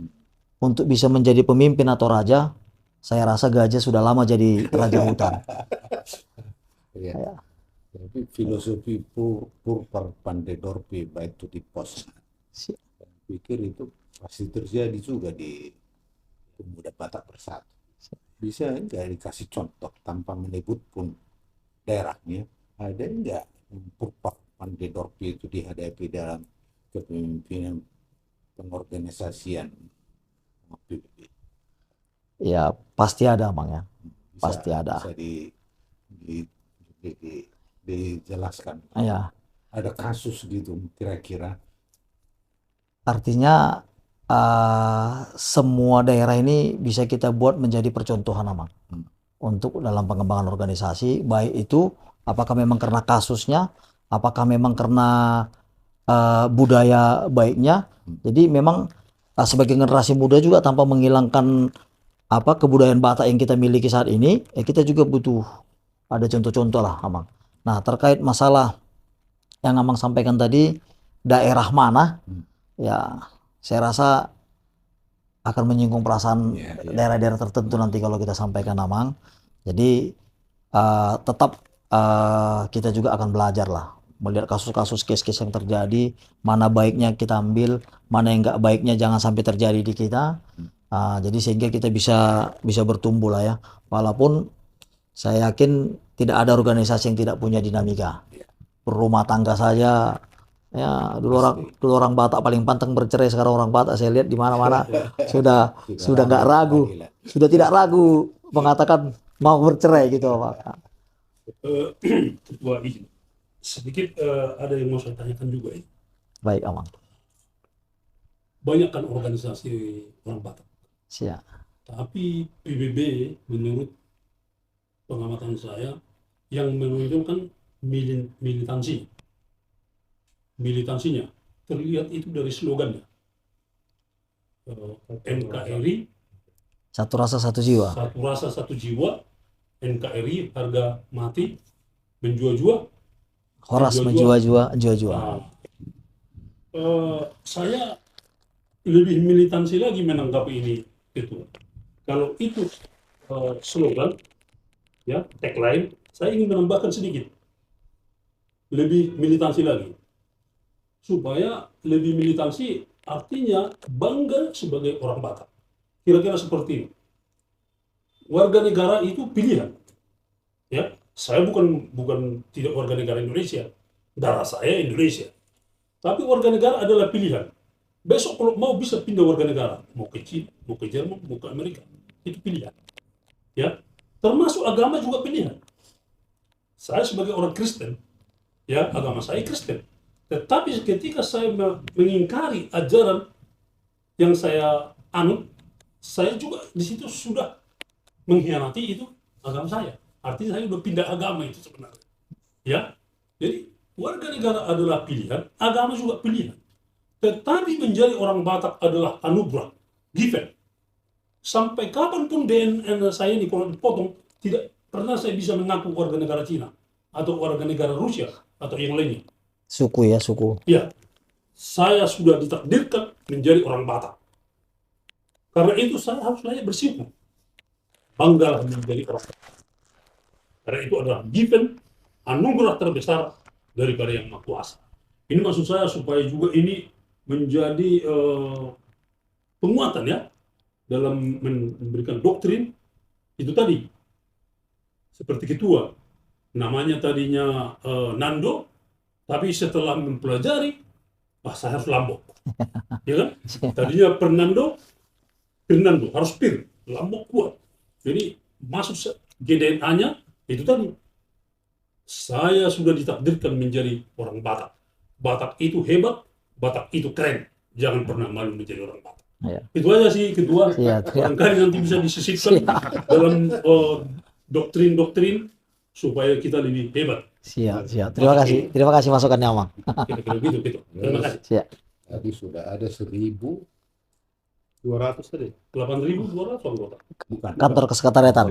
untuk bisa menjadi pemimpin atau raja, saya rasa Gajah sudah lama jadi raja hutan. Ya. Jadi filosofi purpar pandedorpi baik itu di pos. Saya pikir itu pasti terjadi juga di pemuda Batak Bersatu. Bisa enggak dikasih contoh tanpa menyebut pun daerahnya, ada enggak purpar pandedorpi itu dihadapi dalam kepemimpinan pengorganisasian PBB? Ya pasti ada, Mang ya. Pasti ada. Bisa dijelaskan. Ya. Ada kasus gitu kira-kira. Artinya semua daerah ini bisa kita buat menjadi percontohan, Amang. Untuk dalam pengembangan organisasi, baik itu apakah memang karena kasusnya, apakah memang karena budaya baiknya. Jadi memang sebagai generasi muda juga tanpa menghilangkan kebudayaan Batak yang kita miliki saat ini, kita juga butuh ada contoh-contoh lah, Amang. Nah, terkait masalah yang Amang sampaikan tadi, daerah mana, ya saya rasa akan menyinggung perasaan daerah-daerah tertentu nanti kalau kita sampaikan, Amang. Jadi tetap kita juga akan belajar lah, melihat kasus-kasus case-case yang terjadi, mana baiknya kita ambil, mana yang nggak baiknya jangan sampai terjadi di kita. Jadi sehingga kita bisa bertumbuh lah ya. Walaupun saya yakin tidak ada organisasi yang tidak punya dinamika. Berumah tangga saja ya, dulu orang Batak paling pantang bercerai, sekarang orang Batak saya lihat di mana-mana sudah nggak ragu, sudah tidak ragu mengatakan mau bercerai gitu, Pak. Ketua izin sedikit, ada yang mau saya tanyakan juga ini. Baik, Amang. Banyak kan organisasi orang Batak. Siap. Tapi PBB menurut pengamatan saya yang menunjukkan militansinya terlihat itu dari slogannya, NKRI Satu rasa satu jiwa. satu rasa satu jiwa, NKRI harga mati menjua-jua, Horas menjua-jua. Saya lebih militansi lagi menanggapi ini itu. Kalau itu slogan, ya tagline, saya ingin menambahkan sedikit, lebih militansi lagi, supaya lebih militansi artinya bangga sebagai orang Batak. Kira-kira seperti ini. Warga negara itu pilihan. Ya, saya bukan tidak warga negara Indonesia, darah saya Indonesia. Tapi warga negara adalah pilihan. Besok kalau mau bisa pindah warga negara, mau ke China, mau ke Jerman, mau ke Amerika, itu pilihan. Ya, termasuk agama juga pilihan. Saya sebagai orang Kristen, ya agama saya Kristen. Tetapi ketika saya mengingkari ajaran yang saya anut, saya juga di situ sudah mengkhianati itu agama saya. Artinya saya sudah pindah agama itu sebenarnya. Ya, jadi warga negara adalah pilihan, agama juga pilihan. Tetapi menjadi orang Batak adalah anugerah, given. Sampai kapanpun DNA saya ini kalau dipotong, tidak pernah saya bisa mengaku warga negara Cina atau warga negara Rusia atau yang lainnya. Suku ya, suku. Ya, saya sudah ditakdirkan menjadi orang Batak. Karena itu saya harus layak bersyukur. Banggalah menjadi orang Batak. Karena itu adalah given, anugerah terbesar daripada Yang Maha Kuasa. Ini maksud saya supaya juga ini menjadi penguatan ya dalam memberikan doktrin itu tadi. Seperti ketua, namanya tadinya Nando, tapi setelah mempelajari, saya harus Lambok, ya kan? Tadinya Fernando harus Pir, Lambok kuat. Jadi masuk GDNA-nya itu tadi. Saya sudah ditakdirkan menjadi orang Batak. Batak itu hebat, Batak itu keren. Jangan pernah malu menjadi orang Batak. Iya. Itu aja sih kedua. Iya. Barangkali nanti bisa disisipkan dalam doktrin-doktrin supaya kita lebih hebat. Siap. Terima kasih masukannya, Mang. Kira-kira gitu. Terima kasih. Siap. Tadi sudah ada 1.200 tadi. 8.200 anggota. bukan Kantor kesekretariatan.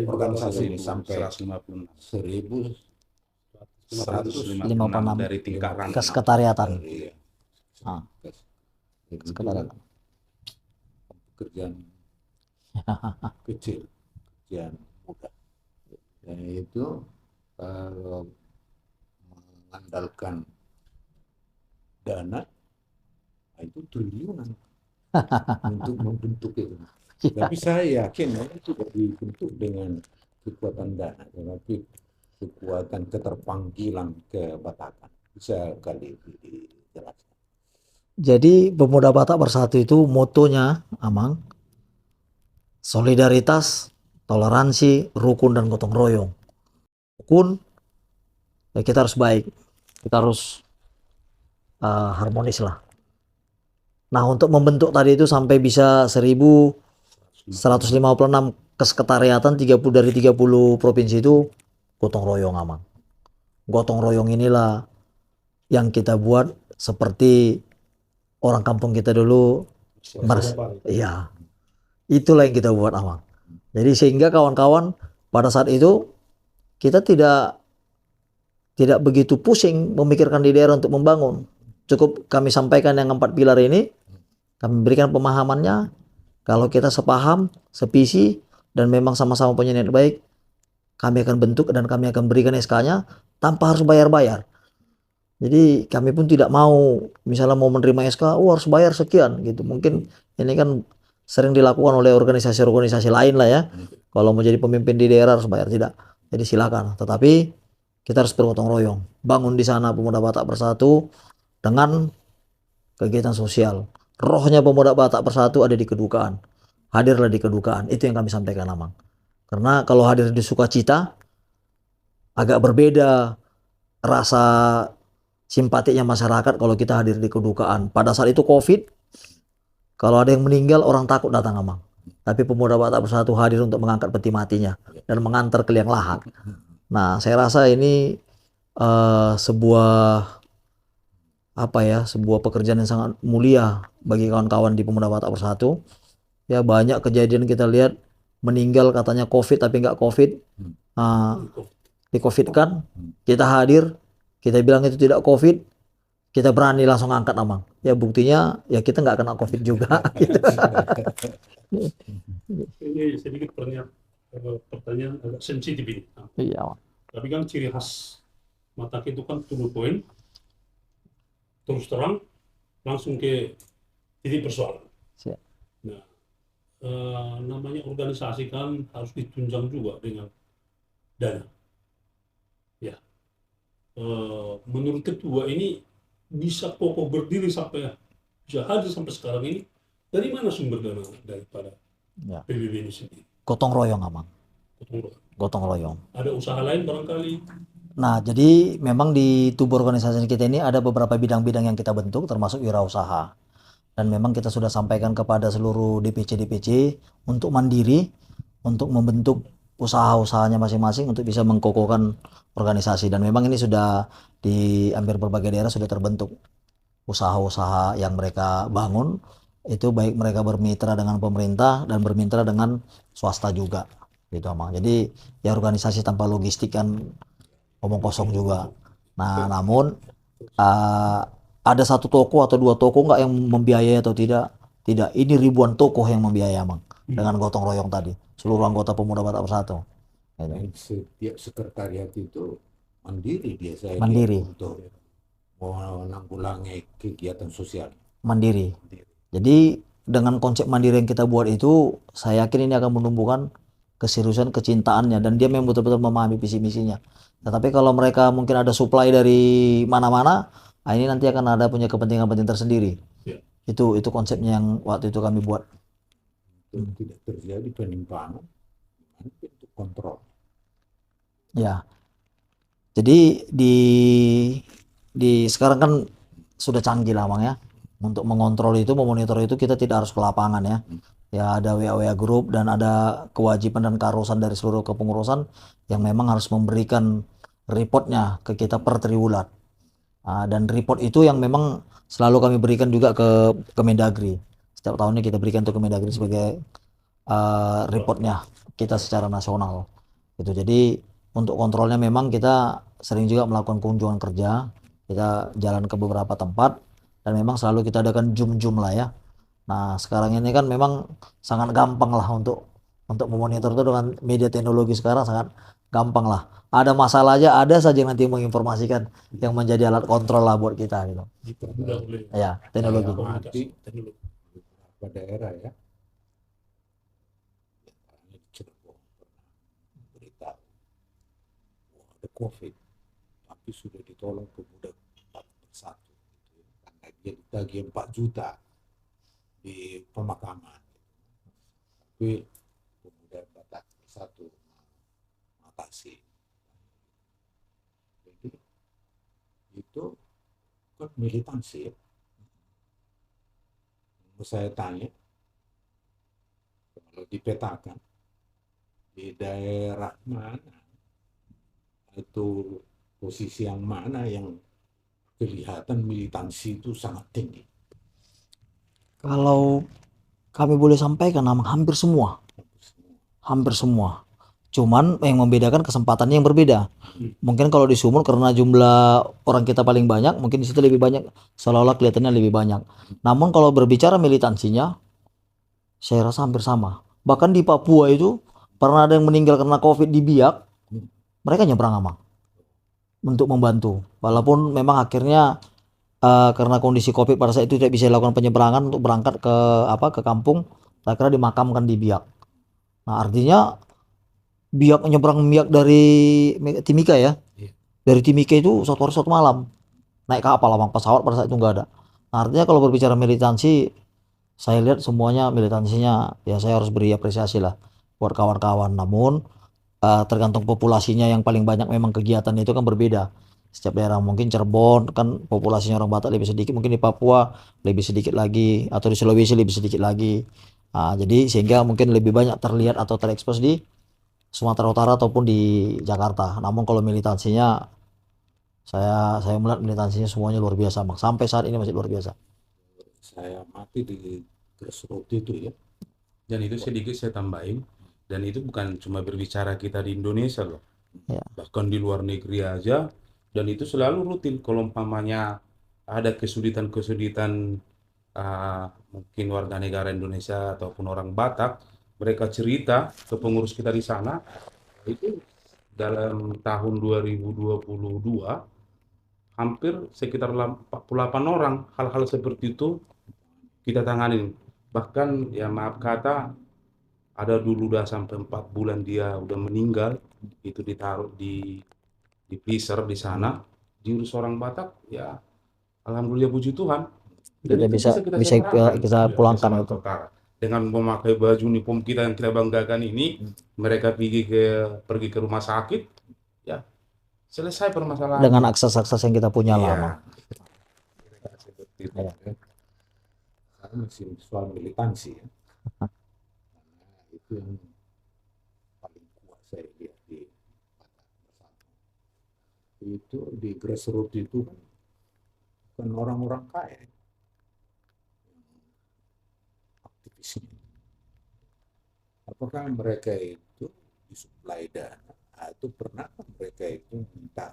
organisasi ini sampai 156 1.156 dari tingkat ranting. Kesekretariatan. Iya. Ah. Itu Sekretariatan. pekerjaan kecil, pekerjaan mudah. Dan itu kalau mengandalkan dana, itu triliunan untuk membentuk itu. Tapi saya yakin itu sudah dibentuk dengan kekuatan dana, tetapi kekuatan keterpanggilan ke Batakan. Bisa kali dijelaskan. Jadi Pemuda Batak Bersatu itu motonya, Amang, solidaritas, toleransi, rukun dan gotong royong. Rukun, ya kita harus baik, kita harus harmonis lah. Nah, untuk membentuk tadi itu sampai bisa 1.156 kesekretariatan 30 dari 30 provinsi itu gotong royong, Amang. Gotong royong inilah yang kita buat seperti orang kampung kita dulu. Iya. Itulah yang kita buat, Amang. Jadi sehingga kawan-kawan pada saat itu kita tidak begitu pusing memikirkan di daerah untuk membangun. Cukup kami sampaikan yang 4 pilar ini, kami berikan pemahamannya. Kalau kita sepaham, sevisi, dan memang sama-sama punya niat baik, kami akan bentuk dan kami akan berikan SK-nya tanpa harus bayar-bayar. Jadi kami pun tidak mau, misalnya mau menerima SK, harus bayar sekian gitu. Mungkin ini kan sering dilakukan oleh organisasi-organisasi lain lah ya. Kalau mau jadi pemimpin di daerah harus bayar, tidak. Jadi silakan. Tetapi kita harus bergotong royong. Bangun di sana Pemuda Batak Bersatu dengan kegiatan sosial. Rohnya Pemuda Batak Bersatu ada di kedukaan. Hadirlah di kedukaan. Itu yang kami sampaikan, Amang. Karena kalau hadir di sukacita agak berbeda rasa simpatiknya masyarakat kalau kita hadir di kedukaan. Pada saat itu Covid, kalau ada yang meninggal orang takut datang, Amang. Tapi Pemuda Batak Bersatu hadir untuk mengangkat peti matinya dan mengantar ke liang lahat. Nah, saya rasa ini sebuah pekerjaan yang sangat mulia bagi kawan-kawan di Pemuda Batak Bersatu. Ya, banyak kejadian kita lihat meninggal katanya Covid tapi nggak Covid. Di Covid kan kita hadir, kita bilang itu tidak Covid, kita berani langsung angkat, Amang. Ya buktinya ya kita nggak kena Covid juga. Gitu. Ini sedikit pertanyaan agak sensitif ini. Iya. Tapi kan ciri khas Batak itu kan to the point, terus terang, langsung ke titik persoalan. Siap. Nah, namanya organisasi kan harus ditunjang juga dengan dana. Ya, menurut ketua ini bisa kokoh berdiri sampai bisa hadir sampai sekarang ini. Dari mana sumber dana daripada Ya. PBB ini sendiri? Gotong royong, Amang. Gotong royong. Gotong royong. Ada usaha lain barangkali? Nah, jadi memang di tubuh organisasi kita ini ada beberapa bidang-bidang yang kita bentuk, termasuk wirausaha. Dan memang kita sudah sampaikan kepada seluruh DPC-DPC untuk mandiri, untuk membentuk usaha-usahanya masing-masing untuk bisa mengkokohkan organisasi. Dan memang ini sudah di hampir berbagai daerah sudah terbentuk usaha-usaha yang mereka bangun. Itu baik mereka bermitra dengan pemerintah dan bermitra dengan swasta juga. Gitu, Amang. Jadi ya organisasi tanpa logistik kan omong kosong juga. Nah, namun ada satu toko atau 2 toko nggak yang membiayai atau tidak? Tidak. Ini ribuan toko yang membiayai, Amang. Dengan gotong royong tadi. Seluruh anggota Pemuda Batak Bersatu. Gitu. Dan setiap sekretariat itu mandiri biasanya Mandiri. untuk menanggulangi kegiatan sosial. Mandiri. Jadi dengan konsep mandiri yang kita buat itu, saya yakin ini akan menumbuhkan keseriusan kecintaannya dan dia memang betul-betul memahami visi misinya. Tetapi kalau mereka mungkin ada supply dari mana-mana, nah ini nanti akan ada punya kepentingan-kepentingan tersendiri. Ya. Itu konsepnya yang waktu itu kami buat. Untuk tidak terjadi penimpangan, gimana bentuk kontrol? Ya. Jadi di sekarang kan sudah canggih lah Bang ya. Untuk mengontrol itu, memonitor itu kita tidak harus ke lapangan ya. Ya ada WA group dan ada kewajiban dan keharusan dari seluruh kepengurusan yang memang harus memberikan reportnya ke kita per triwulan. Dan report itu yang memang selalu kami berikan juga ke Kemendagri. Setiap tahunnya kita berikan untuk Kemendagri sebagai reportnya kita secara nasional. Gitu. Jadi untuk kontrolnya memang kita sering juga melakukan kunjungan kerja. Kita jalan ke beberapa tempat dan memang selalu kita adakan zoom lah ya. Nah sekarang ini kan memang sangat gampang lah untuk memonitor itu dengan media teknologi sekarang sangat gampang lah. Ada masalah aja ada saja yang nanti menginformasikan yang menjadi alat kontrol lah buat kita gitu. Dipermudah oleh Ya teknologi. Mati teknologi. beberapa daerah ya. Misalnya di Cirebon pernah beritahu bahwa ada COVID, tapi sudah ditolong pemuda 4 persatu gitu ya. Karena dia ditagih 4 juta di pemakaman. Tapi pemuda Batak satu makasih. Jadi itu kan militansi ya. Mau saya tanya, kalau dipetakan di daerah mana itu posisi yang mana yang kelihatan militansi itu sangat tinggi? Kalau kami boleh sampaikan hampir semua. Hampir semua. Cuman yang membedakan kesempatannya yang berbeda. Mungkin kalau di Sumur karena jumlah orang kita paling banyak, mungkin di situ lebih banyak, seolah-olah kelihatannya lebih banyak. Namun kalau berbicara militansinya, saya rasa hampir sama. Bahkan di Papua itu pernah ada yang meninggal karena COVID di Biak, mereka nyebrang Amang untuk membantu. Walaupun memang akhirnya karena kondisi COVID pada saat itu tidak bisa dilakukan penyeberangan untuk berangkat ke kampung, akhirnya dimakamkan di Biak. Nah artinya nyebrang Biak dari Timika ya. Dari Timika itu 1 hari 1 malam. Naik kapal Abang, pesawat pada saat itu nggak ada. Nah, artinya kalau berbicara militansi, saya lihat semuanya militansinya ya saya harus beri apresiasi lah buat kawan-kawan. Namun tergantung populasinya yang paling banyak memang kegiatan itu kan berbeda. Setiap daerah mungkin Cirebon kan populasinya orang Batak lebih sedikit, mungkin di Papua lebih sedikit lagi atau di Sulawesi lebih sedikit lagi. Jadi sehingga mungkin lebih banyak terlihat atau terekspos di Sumatera Utara ataupun di Jakarta. Namun kalau militansinya saya melihat militansinya semuanya luar biasa, Bang. Sampai saat ini masih luar biasa. Saya mati di grassroots itu ya. Dan itu sedikit saya tambahin, dan itu bukan cuma berbicara kita di Indonesia loh. Ya. Bahkan di luar negeri aja, dan itu selalu rutin kalau umpamanya ada kesulitan-kesulitan mungkin warga negara Indonesia ataupun orang Batak, mereka cerita ke pengurus kita di sana. Itu dalam tahun 2022 hampir sekitar 48 orang hal-hal seperti itu kita tanganin. Bahkan ya maaf kata ada dulu udah sampai 4 bulan dia udah meninggal, itu ditaruh di freezer di sana, diurus orang Batak, ya alhamdulillah puji Tuhan. Dan Kita itu bisa serahkan kita pulangkan sama itu. tentara. Dengan memakai baju uniform kita yang kita banggakan ini, mereka pergi ke rumah sakit, ya selesai permasalahan. Dengan akses-akses yang kita punya Iya. lama. Seperti itu ya. Sekarang masih soal militansi ya. Karena itu yang paling kuat saya lihat di Batak Bersatu. Itu di grassroots itu kan orang-orang kaya. Aktivisnya. Apakah mereka itu disuplai dana atau pernah mereka itu minta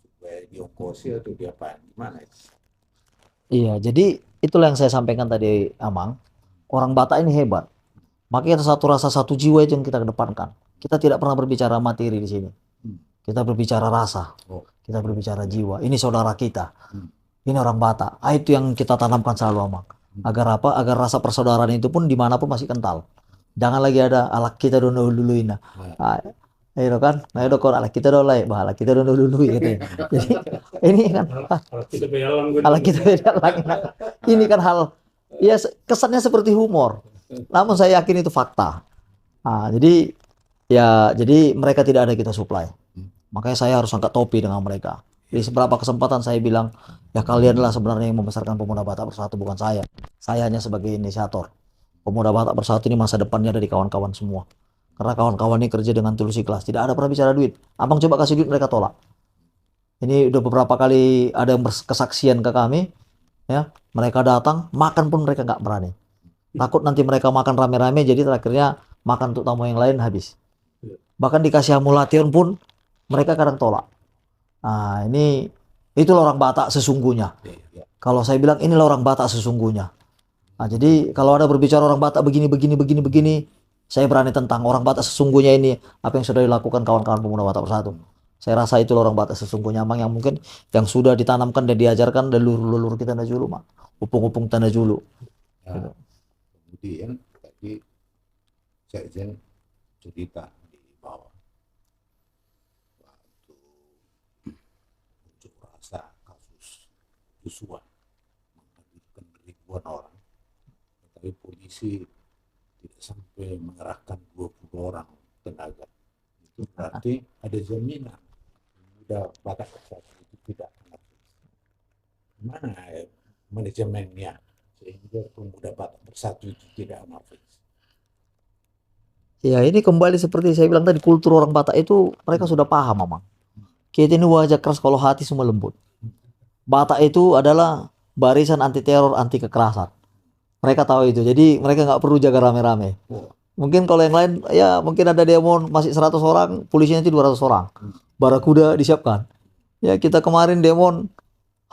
supaya diongkosi atau diapain, gimana itu? Iya, jadi itulah yang saya sampaikan tadi Amang. Orang Batak ini hebat. Makanya satu rasa satu jiwa itu yang kita kedepankan. Kita tidak pernah berbicara materi di sini. Kita berbicara rasa. Kita berbicara jiwa. Ini saudara kita. Ini orang Batak. Itu yang kita tanamkan selalu Amang. Agar apa? Agar rasa persaudaraan itu pun dimanapun masih kental. Jangan lagi ada alak kita dulu-duluin. Ayo kan, ayo dokter alak kita dulu lah, alak kita dulu gitu. Jadi ini kan Kalau kita beyalang gue. alak kita beda lagi. Ini kan hal ya kesannya seperti humor. Namun saya yakin itu fakta. Jadi mereka tidak ada kita supply. Makanya saya harus angkat topi dengan mereka. Di seberapa kesempatan saya bilang, ya kalianlah sebenarnya yang membesarkan Pemuda Batak Bersatu, bukan saya. Saya hanya sebagai inisiator. Pemuda Batak Bersatu ini masa depannya dari kawan-kawan semua. Karena kawan-kawan ini kerja dengan tulus ikhlas. Tidak ada pernah bicara duit. Abang coba kasih duit, mereka tolak. Ini udah beberapa kali ada yang berkesaksian ke kami. Ya, mereka datang, makan pun mereka nggak berani. Takut nanti mereka makan rame-rame, jadi terakhirnya makan untuk tamu yang lain habis. Bahkan dikasih amulation pun mereka kadang tolak. Nah, itulah orang Batak sesungguhnya. Kalau saya bilang inilah orang Batak sesungguhnya. Nah, jadi kalau ada berbicara orang Batak begini, saya berani tentang orang Batak sesungguhnya ini, apa yang sudah dilakukan kawan-kawan Pemuda Batak Bersatu. Saya rasa itulah orang Batak sesungguhnya, Mang, yang mungkin yang sudah ditanamkan dan diajarkan dari leluhur kita tanda julu, Mang. Upung-upung tanda julu. Nah, kemudian tadi Sekjen cerita di bawah waktu unjuk rasa kasus Joshua menghadirkan ribuan orang, tapi polisi tidak sampai mengerahkan 20 orang tenaga. Itu berarti ada jaminan Pemuda Batak Bersatu itu tidak anarkis. Mana manajemennya sehingga Pemuda Batak Bersatu itu tidak anarkis? Ya, ini kembali seperti saya bilang tadi, kultur orang Batak itu mereka sudah paham, Mang. Kita ini wajah keras kalau hati semua lembut. Batak itu adalah barisan anti teror, anti kekerasan. Mereka tahu itu, jadi mereka nggak perlu jaga rame-rame. Mungkin kalau yang lain, ya mungkin ada demo masih 100 orang, polisinya itu 200 orang. Barakuda disiapkan. Ya kita kemarin demo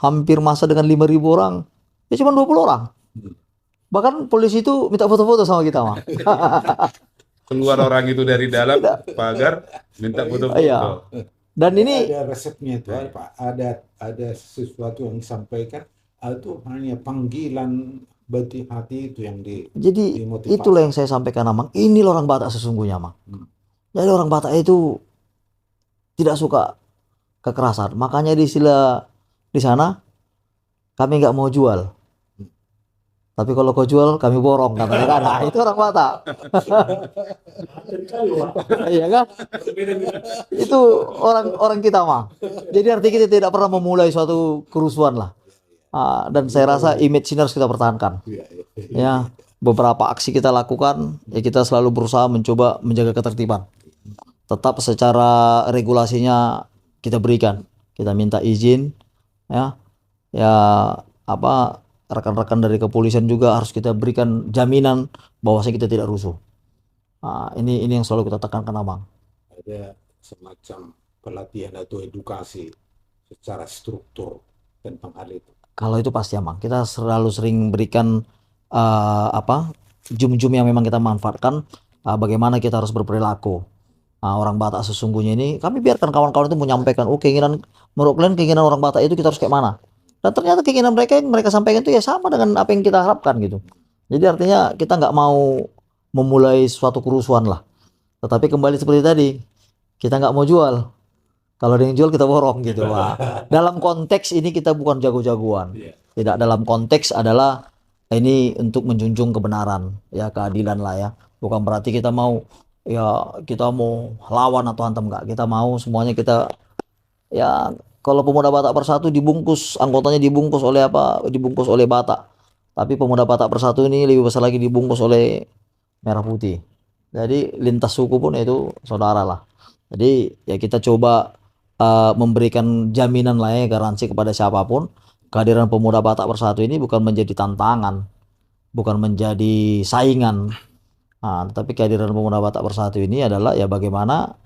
hampir masa dengan 5.000 orang, ya cuma 20 orang. Bahkan polisi itu minta foto-foto sama kita, Mang. Keluar orang itu dari dalam pagar, minta foto-foto. Iya. Dan ini ada resepnya itu, Pak. Ada sesuatu yang disampaikan, itu hanya panggilan bati hati itu yang jadi dimotivasi. itulah yang saya sampaikan, Mang. Ini orang Batak sesungguhnya, Mang. Jadi orang Batak itu tidak suka kekerasan. Makanya di sana kami nggak mau jual. Tapi kalau kau jual kami borong, katanya kan. Nah, itu orang Batak. Iya kan? Itu orang kita, Mang. Jadi artinya kita tidak pernah memulai suatu kerusuhan lah. Dan saya rasa image ini harus kita pertahankan. Ya, beberapa aksi kita lakukan, ya kita selalu berusaha mencoba menjaga ketertiban. Tetap secara regulasinya kita berikan, kita minta izin, ya rekan-rekan dari kepolisian juga harus kita berikan jaminan bahwasanya kita tidak rusuh. Ini yang selalu kita tekankan, Abang. Ada semacam pelatihan atau edukasi secara struktur tentang hal itu. Kalau itu pasti, Abang. Kita selalu sering berikan jum-jum yang memang kita manfaatkan, bagaimana kita harus berperilaku. Orang Batak sesungguhnya ini, kami biarkan kawan-kawan itu menyampaikan, keinginan menurut kalian, keinginan orang Batak itu kita harus kayak mana. Dan ternyata keinginan mereka yang mereka sampaikan itu ya sama dengan apa yang kita harapkan gitu. Jadi artinya kita nggak mau memulai suatu kerusuhan lah. Tetapi kembali seperti tadi, kita nggak mau jual. Kalau ada yang jual kita borong gitu. Dalam konteks ini kita bukan jago-jagoan. Tidak, dalam konteks adalah ini untuk menjunjung kebenaran, ya keadilan lah ya. Bukan berarti kita mau lawan atau hantam, enggak. Kita mau semuanya kita ya. Kalau Pemuda Batak Bersatu dibungkus, anggotanya dibungkus oleh apa? Dibungkus oleh Batak. Tapi Pemuda Batak Bersatu ini lebih besar lagi dibungkus oleh merah putih. Jadi lintas suku pun itu saudara lah. Jadi ya kita coba memberikan jaminan lah ya, garansi kepada siapapun. Kehadiran Pemuda Batak Bersatu ini bukan menjadi tantangan, bukan menjadi saingan. Tetapi kehadiran Pemuda Batak Bersatu ini adalah ya bagaimana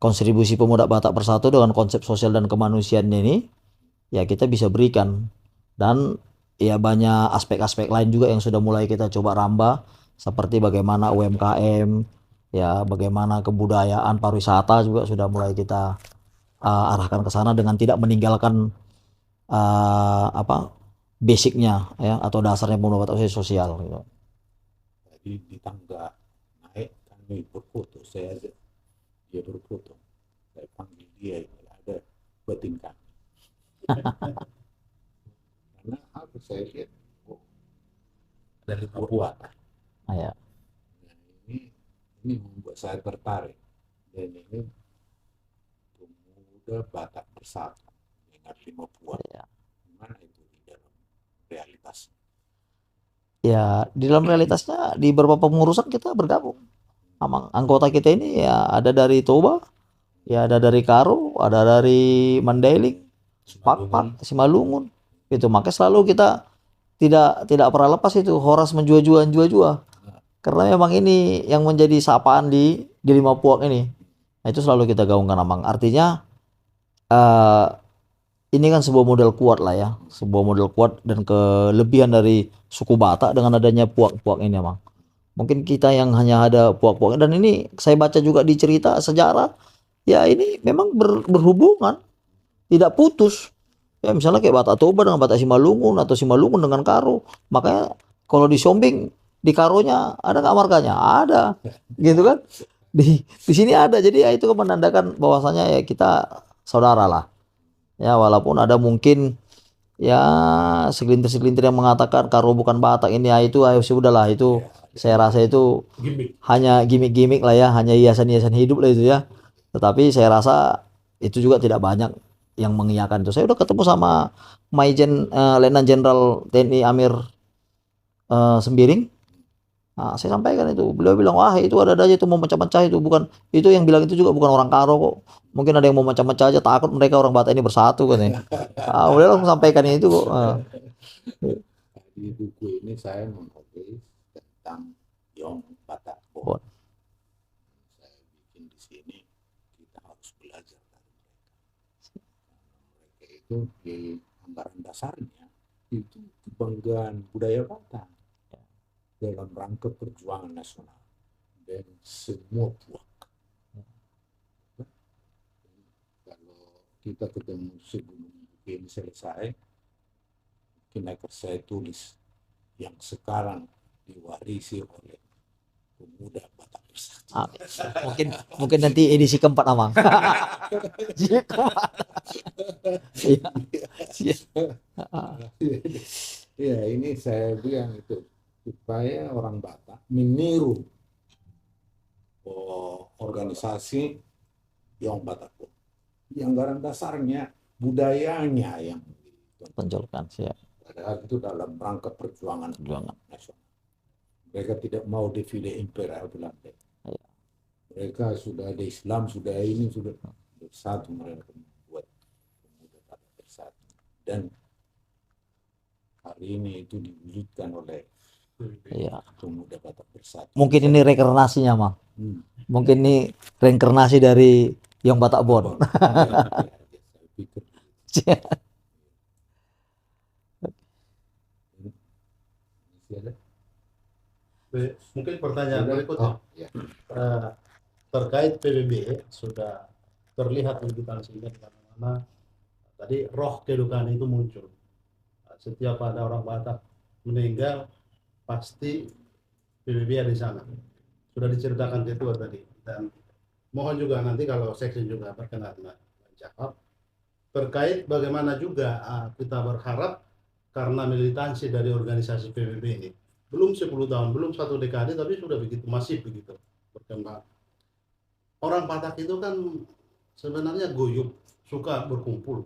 kontribusi Pemuda Batak Bersatu dengan konsep sosial dan kemanusiaan ini ya kita bisa berikan. Dan ya banyak aspek-aspek lain juga yang sudah mulai kita coba rambah, seperti bagaimana UMKM, ya bagaimana kebudayaan pariwisata juga sudah mulai kita arahkan ke sana dengan tidak meninggalkan basicnya ya atau dasarnya pemuda Batak sosial gitu. Jadi di tangga naik kami berfoto, saya ajak dia berfoto, saya panggil dia, ada batin kami. Karena apa, saya lihat Dari Papua. Ah, ya. Nah, ini membuat saya tertarik, dan ini pemuda Batak bersatu dengan 5 puak. Ya. Gimana itu di dalam realitas? Ya, di dalam realitasnya di beberapa pengurusan kita bergabung. Emang anggota kita ini ya ada dari Toba, ya ada dari Karo, ada dari Mandailing, Pakpak, Simalungun. Itu makanya selalu kita tidak pernah lepas itu horas menjua-jua. Karena memang ini yang menjadi sapaan di 5 puak ini. Nah, itu selalu kita gaungkan Amang. Artinya ini kan sebuah modal kuat lah ya, sebuah modal kuat dan kelebihan dari suku Batak dengan adanya puak-puak ini Amang. Mungkin kita yang hanya ada puak-puak, dan ini saya baca juga di cerita sejarah, ya ini memang berhubungan, tidak putus. Ya misalnya kayak Batak Toba dengan Batak Simalungun atau Simalungun dengan Karo. Makanya kalau di Sombing di Karonya ada nggak markanya? Ada, gitu kan? Di sini ada. Jadi ya itu kan menandakan bahwasanya ya kita saudara lah. Ya walaupun ada mungkin ya segelintir yang mengatakan Karo bukan Batak ini, ya itu ayo sudahlah, itu saya rasa itu Gimik. hanya gimmick-gimmick lah ya, hanya hiasan-hiasan hidup lah itu ya. Tetapi saya rasa itu juga tidak banyak yang mengiyakan itu. Saya udah ketemu sama Maijen Letnan Jenderal TNI Amir Sembiring. Nah, saya sampaikan itu, beliau bilang wah itu ada aja itu mau mecah-mecah, itu bukan, itu yang bilang itu juga bukan orang Karo kok, mungkin ada yang mau mecah-mecah aja, takut mereka orang Batak ini bersatu katanya. Beliau langsung sampaikan itu kok. Di buku ini saya menulis tentang Yong Batak Bon. Bon. Saya bikin di sini, kita harus belajar dari mereka. Mereka itu di anggaran dasarnya itu kebanggaan budaya Batak dalam rangka perjuangan nasional dan semua puak. Kalau kita ketemu sebelum buku ini selesai, mungkin akan saya tulis yang sekarang diwarisi oleh pemuda Batak Bersatu. Mungkin nanti edisi keempat Amang. Ya, ini saya bilang itu supaya orang Batak meniru organisasi Yong Batak. Di anggaran dasarnya budayanya yang Tonjolkan ya. padahal itu dalam rangka perjuangan nasional. Mereka tidak mau divide imperial Belanda. Ya. Mereka sudah ada Islam, sudah ini, sudah bersatu, mereka membuat pemuda Batak Bersatu. Dan hari ini itu diwujudkan oleh Ya. pemuda Batak Bersatu. Mungkin ini reinkarnasinya Mang. Mungkin ini reinkarnasi dari Yong Batak Bon. Saya pikir. Mungkin pertanyaan berikutnya. Ya. Terkait PBB sudah terlihat militansinya di mana-mana. Tadi roh kedukaan itu muncul. Setiap ada orang Batak meninggal, pasti PBB ada di sana. Sudah diceritakan ketua tadi. Dan mohon juga nanti kalau seksi juga berkenan menjawab terkait bagaimana juga kita berharap, karena militansi dari organisasi PBB ini belum 10 tahun, belum 1 dekade, tapi sudah begitu masif begitu berkembang. Orang Batak itu kan sebenarnya guyup, suka berkumpul,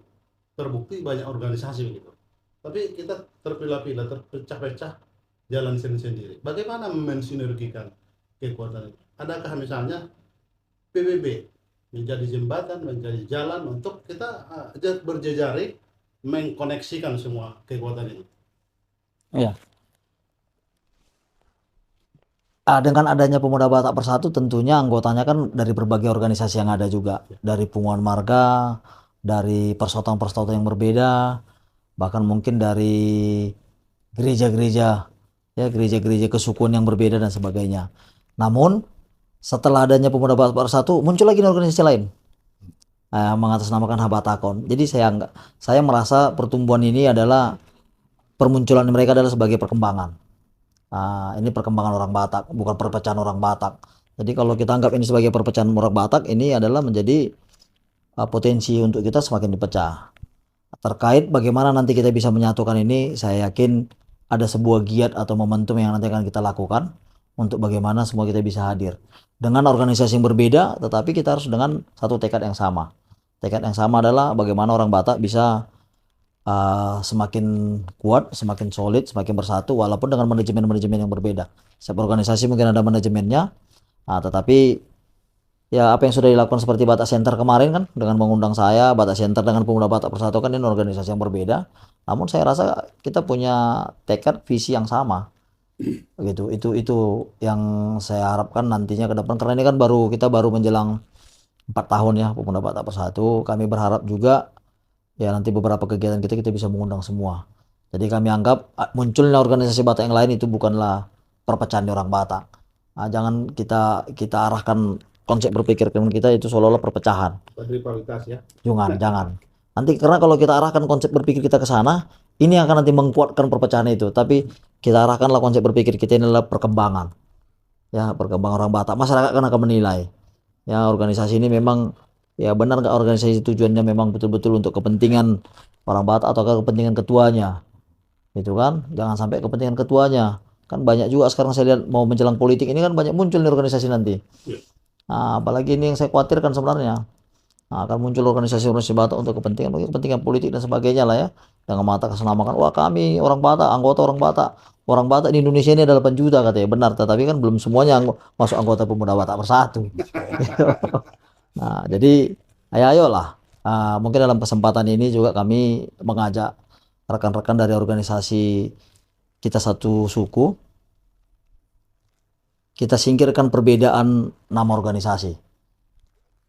terbukti banyak organisasi begitu. Tapi kita terpilah-pilah, terpecah-pecah, jalan sendiri-sendiri. Bagaimana mensinergikan kekuatan itu? Adakah misalnya PBB menjadi jembatan, menjadi jalan untuk kita berjejaring, mengkoneksikan semua kekuatan ini? Ya. Dengan adanya Pemuda Batak Bersatu, tentunya anggotanya kan dari berbagai organisasi yang ada juga, dari Punguan Marga, dari persaudaraan-persaudaraan yang berbeda, bahkan mungkin dari gereja-gereja, ya gereja-gereja kesukuan yang berbeda dan sebagainya. Namun setelah adanya Pemuda Batak Bersatu, muncul lagi organisasi lain mengatasnamakan Habatakon. Jadi saya merasa pertumbuhan ini adalah permunculan mereka adalah sebagai perkembangan. Ini perkembangan orang Batak, bukan perpecahan orang Batak. Jadi kalau kita anggap ini sebagai perpecahan orang Batak, ini adalah menjadi potensi untuk kita semakin dipecah. Terkait bagaimana nanti kita bisa menyatukan ini, saya yakin ada sebuah giat atau momentum yang nanti akan kita lakukan untuk bagaimana semua kita bisa hadir. Dengan organisasi yang berbeda, tetapi kita harus dengan satu tekad yang sama. Tekad yang sama adalah bagaimana orang Batak bisa semakin kuat, semakin solid, semakin bersatu, walaupun dengan manajemen-manajemen yang berbeda. Setiap organisasi mungkin ada manajemennya, tetapi ya apa yang sudah dilakukan seperti Batak Center kemarin kan, dengan mengundang saya, Batak Center dengan Pemuda Batak Persatu kan ini organisasi yang berbeda. Namun saya rasa kita punya tekad, visi yang sama. Gitu. Itu yang saya harapkan nantinya ke depan, karena ini kan kita baru menjelang 4 tahun ya Pemuda Batak Persatu. Kami berharap juga ya nanti beberapa kegiatan kita bisa mengundang semua. Jadi kami anggap munculnya organisasi Batak yang lain itu bukanlah perpecahan di orang Batak. Jangan kita arahkan konsep berpikir kita itu seolah-olah perpecahan. Rivalitas ya. Jangan. Nanti karena kalau kita arahkan konsep berpikir kita ke sana, ini akan nanti mengkuatkan perpecahan itu. Tapi kita arahkanlah konsep berpikir kita ini adalah perkembangan. Ya, perkembangan orang Batak. Masyarakat akan menilai. Ya, organisasi ini memang ya benar nggak organisasi tujuannya memang betul-betul untuk kepentingan orang Batak atau kepentingan ketuanya, gitu kan? Jangan sampai kepentingan ketuanya. Kan banyak juga sekarang saya lihat mau menjelang politik ini kan banyak muncul nih organisasi nanti. Apalagi ini yang saya khawatirkan sebenarnya. Akan muncul organisasi-organisasi Batak untuk kepentingan politik dan sebagainya lah ya. Dengan mengatakan senamakan, wah kami orang Batak, anggota orang Batak. Orang Batak di Indonesia ini ada 8 juta katanya, benar. Tetapi kan belum semuanya masuk anggota Pemuda Batak Persatu. Jadi ayolah. Mungkin dalam kesempatan ini juga kami mengajak rekan-rekan dari organisasi kita satu suku. Kita singkirkan perbedaan nama organisasi.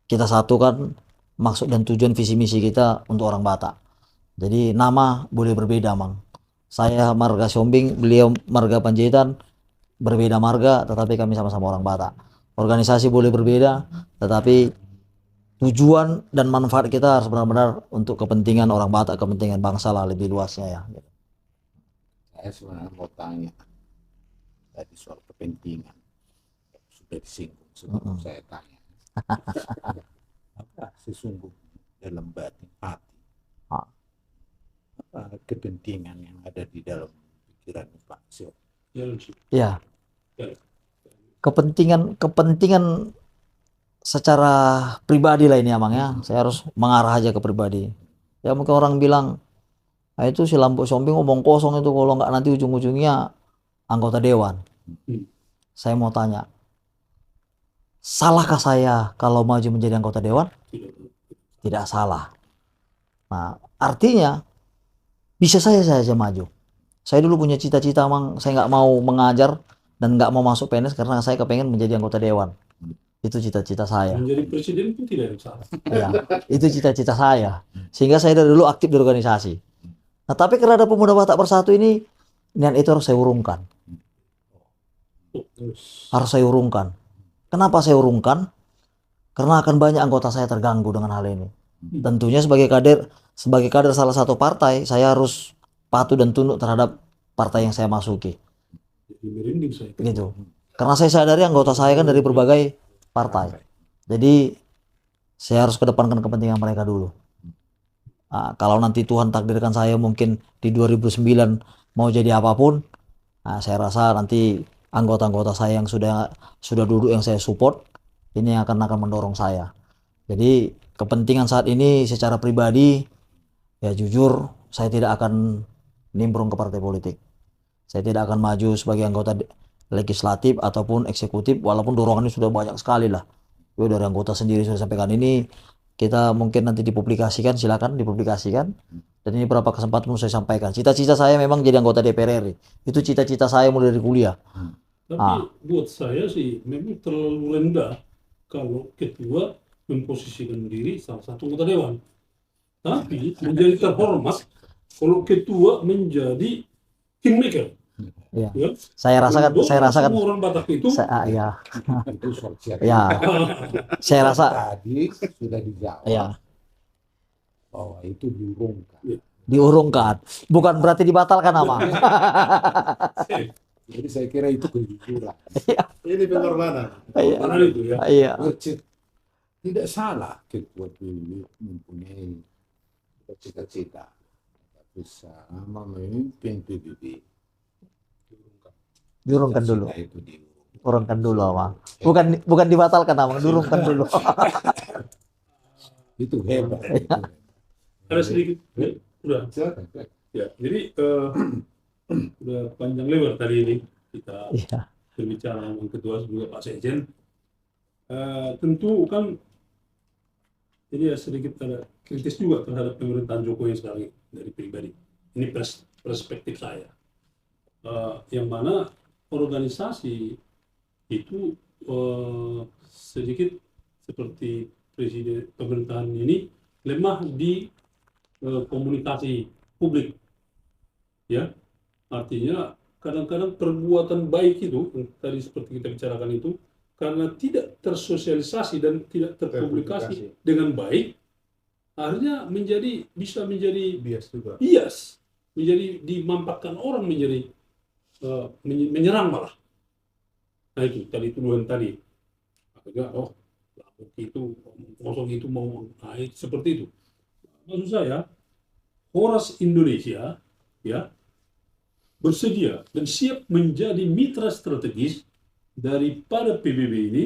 Kita satukan maksud dan tujuan visi misi kita untuk orang Batak. Jadi nama boleh berbeda, Mang. Saya marga Siombing, beliau marga Panjaitan, berbeda marga, tetapi kami sama-sama orang Batak. Organisasi boleh berbeda, tetapi tujuan dan manfaat kita harus benar-benar untuk kepentingan orang Batak, kepentingan bangsa lah lebih luasnya ya. Saya sebenarnya mau tanya tadi soal kepentingan, sudah disinggung sebelum saya tanya. Apa sesungguhnya dalam batin hati? Apa kepentingan yang ada di dalam pikiran Pak Sio? Ya. Kepentingan secara pribadi lah ini Amang ya. Saya harus mengarah aja ke pribadi. Ya mungkin orang bilang, itu si Lampuk Siombing ngomong kosong itu, kalau nggak nanti ujung-ujungnya anggota dewan. Saya mau tanya, salahkah saya kalau maju menjadi anggota dewan? Tidak salah. Nah, artinya bisa saya saja maju. Saya dulu punya cita-cita, Mang. Saya nggak mau mengajar dan nggak mau masuk PNS karena saya kepengen menjadi anggota dewan. Itu cita-cita saya. Menjadi presiden itu tidak ada salah. Ya, itu cita-cita saya. Sehingga saya dari dulu aktif di organisasi. Nah, tapi karena ada Pemuda Batak Persatu ini, niat itu harus saya urungkan. Harus saya urungkan. Kenapa saya urungkan? Karena akan banyak anggota saya terganggu dengan hal ini. Tentunya sebagai kader salah satu partai, saya harus patuh dan tunduk terhadap partai yang saya masuki. Gitu. Karena saya sadari anggota saya kan dari berbagai partai. Jadi saya harus kedepankan kepentingan mereka dulu. Kalau nanti Tuhan takdirkan saya mungkin di 2009 mau jadi apapun, saya rasa nanti anggota-anggota saya yang sudah duduk yang saya support ini akan mendorong saya. Jadi kepentingan saat ini secara pribadi ya jujur saya tidak akan nimbrung ke partai politik. Saya tidak akan maju sebagai anggota legislatif ataupun eksekutif, walaupun dorongannya sudah banyak sekali lah. Dari anggota sendiri sudah sampaikan ini, kita mungkin nanti dipublikasikan, silakan dipublikasikan. Dan ini beberapa kesempatan saya sampaikan. Cita-cita saya memang jadi anggota DPR RI. Itu cita-cita saya mulai dari kuliah. Tapi buat saya sih memang terlalu rendah kalau ketua memposisikan diri salah satu anggota dewan. Tapi menjadi terhormat kalau ketua menjadi kingmaker. Ya. Ya. Saya rasakan semua orang Batak itu ya. Itu soal Ya. Saya rasa tadi sudah dijawab ya. bahwa itu diurungkan. Diurungkan. Bukan berarti dibatalkan, Amang. Jadi saya kira itu kejujuran. Ini pengorbanan. Iya. Karena itu ya. Iya. Tidak salah ketua PBB mempunyai cita-cita, tapi sama memimpin PBB. Diurungkan dulu. Cita-cita itu diurungkan. Urungkan dulu, Amang. Bukan dibatalkan, Amang. Diurungkan dulu. Itu hebat. Ada sedikit, ya, udah. Silakan. Ya, jadi udah panjang lebar tadi ini kita Iya. berbicara dengan ketua juga Pak Sekjen. Tentu kan ini ya sedikit ada kritis juga terhadap pemerintahan Jokowi sekarang ini, dari pribadi. Ini perspektif saya. Yang mana organisasi itu sedikit seperti presiden pemerintahan ini lemah di komunikasi publik, ya, artinya kadang-kadang perbuatan baik itu yang tadi seperti kita bicarakan itu karena tidak tersosialisasi dan tidak terpublikasi dengan baik, akhirnya bisa menjadi Bias juga. bias, menjadi dimampakkan orang menjadi menyerang malah. Nah itu tadi tuduhan tadi, akhirnya itu kosong itu mau seperti itu. Maksud saya, Horas Indonesia ya bersedia dan siap menjadi mitra strategis daripada PBB ini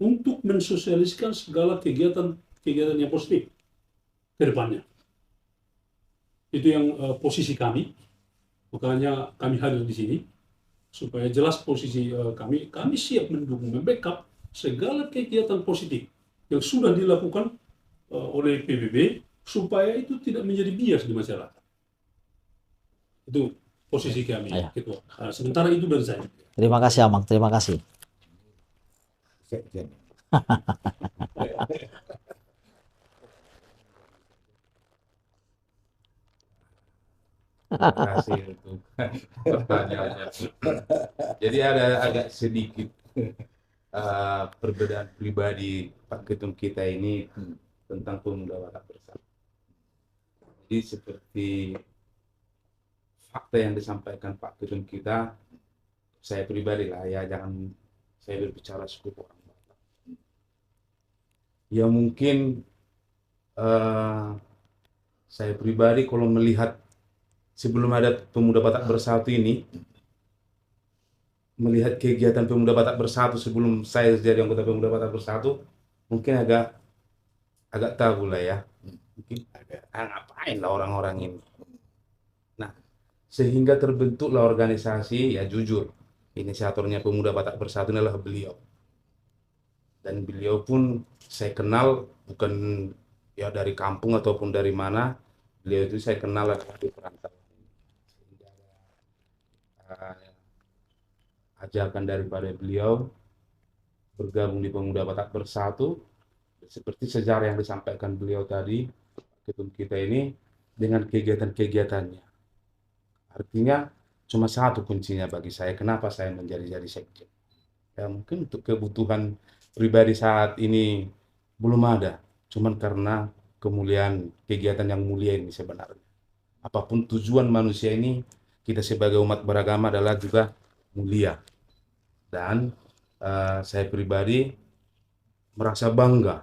untuk mensosialisasikan segala kegiatan yang positif ke depannya. Itu yang posisi kami, makanya kami hadir di sini supaya jelas posisi kami siap mendukung, membackup segala kegiatan positif yang sudah dilakukan oleh PBB supaya itu tidak menjadi bias di masyarakat. Itu posisi kami, Iya. Ketua. Sementara itu dari saya. Terima kasih, Amang. Terima kasih. Sekjen. Terima kasih untuk pertanyaannya. Jadi ada agak sedikit perbedaan pribadi Pak Ketum kita ini tentang pemuda Batak Bersatu. Jadi seperti fakta yang disampaikan Pak Ketum kita, saya pribadi lah ya, jangan saya berbicara suku orang Batak. Ya mungkin saya pribadi kalau melihat sebelum ada Pemuda Batak Bersatu ini, melihat kegiatan Pemuda Batak Bersatu sebelum saya jadi anggota Pemuda Batak Bersatu, mungkin agak tabu lah ya. Mungkin agak ngapain lah orang-orang ini. Nah, sehingga terbentuklah organisasi, ya jujur, inisiatornya Pemuda Batak Bersatu adalah beliau. Dan beliau pun saya kenal bukan ya dari kampung ataupun dari mana, beliau itu saya kenal dari perantauan. Ajakan daripada beliau bergabung di Pemuda Batak Bersatu, seperti sejarah yang disampaikan beliau tadi, ketum kita ini dengan kegiatan-kegiatannya. Artinya cuma satu kuncinya bagi saya, kenapa saya menjadi sekjen. Ya mungkin untuk kebutuhan pribadi saat ini belum ada, cuman karena kemuliaan kegiatan yang mulia ini sebenarnya. Apapun tujuan manusia ini, kita sebagai umat beragama adalah juga mulia. Dan saya pribadi merasa bangga.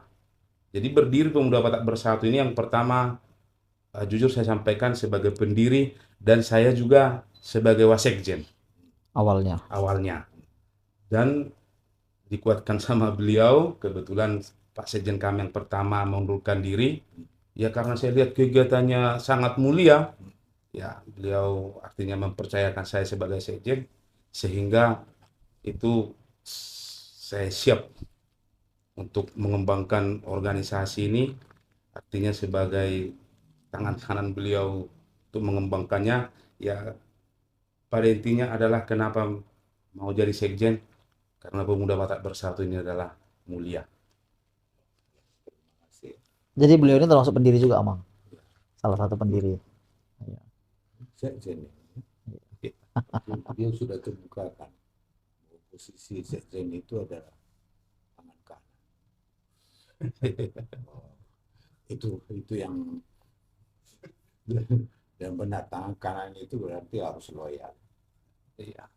Jadi berdiri Pemuda Batak Bersatu ini yang pertama, jujur saya sampaikan sebagai pendiri dan saya juga sebagai wasekjen awalnya. Dan dikuatkan sama beliau, kebetulan Pak Sekjen kami yang pertama mengundurkan diri, ya karena saya lihat kegiatannya sangat mulia, ya beliau artinya mempercayakan saya sebagai sekjen, sehingga itu saya siap untuk mengembangkan organisasi ini, artinya sebagai tangan kanan beliau untuk mengembangkannya. Ya pada intinya adalah kenapa mau jadi sekjen, karena Pemuda Batak Bersatu ini adalah mulia. Jadi beliau ini termasuk pendiri juga, Amang. Salah satu pendiri. Sekjen. Dia sudah terbukakan. Posisi sekjen itu adalah tangan kanan. itu yang Dan benar tangan kanan itu berarti harus loyal. Iya.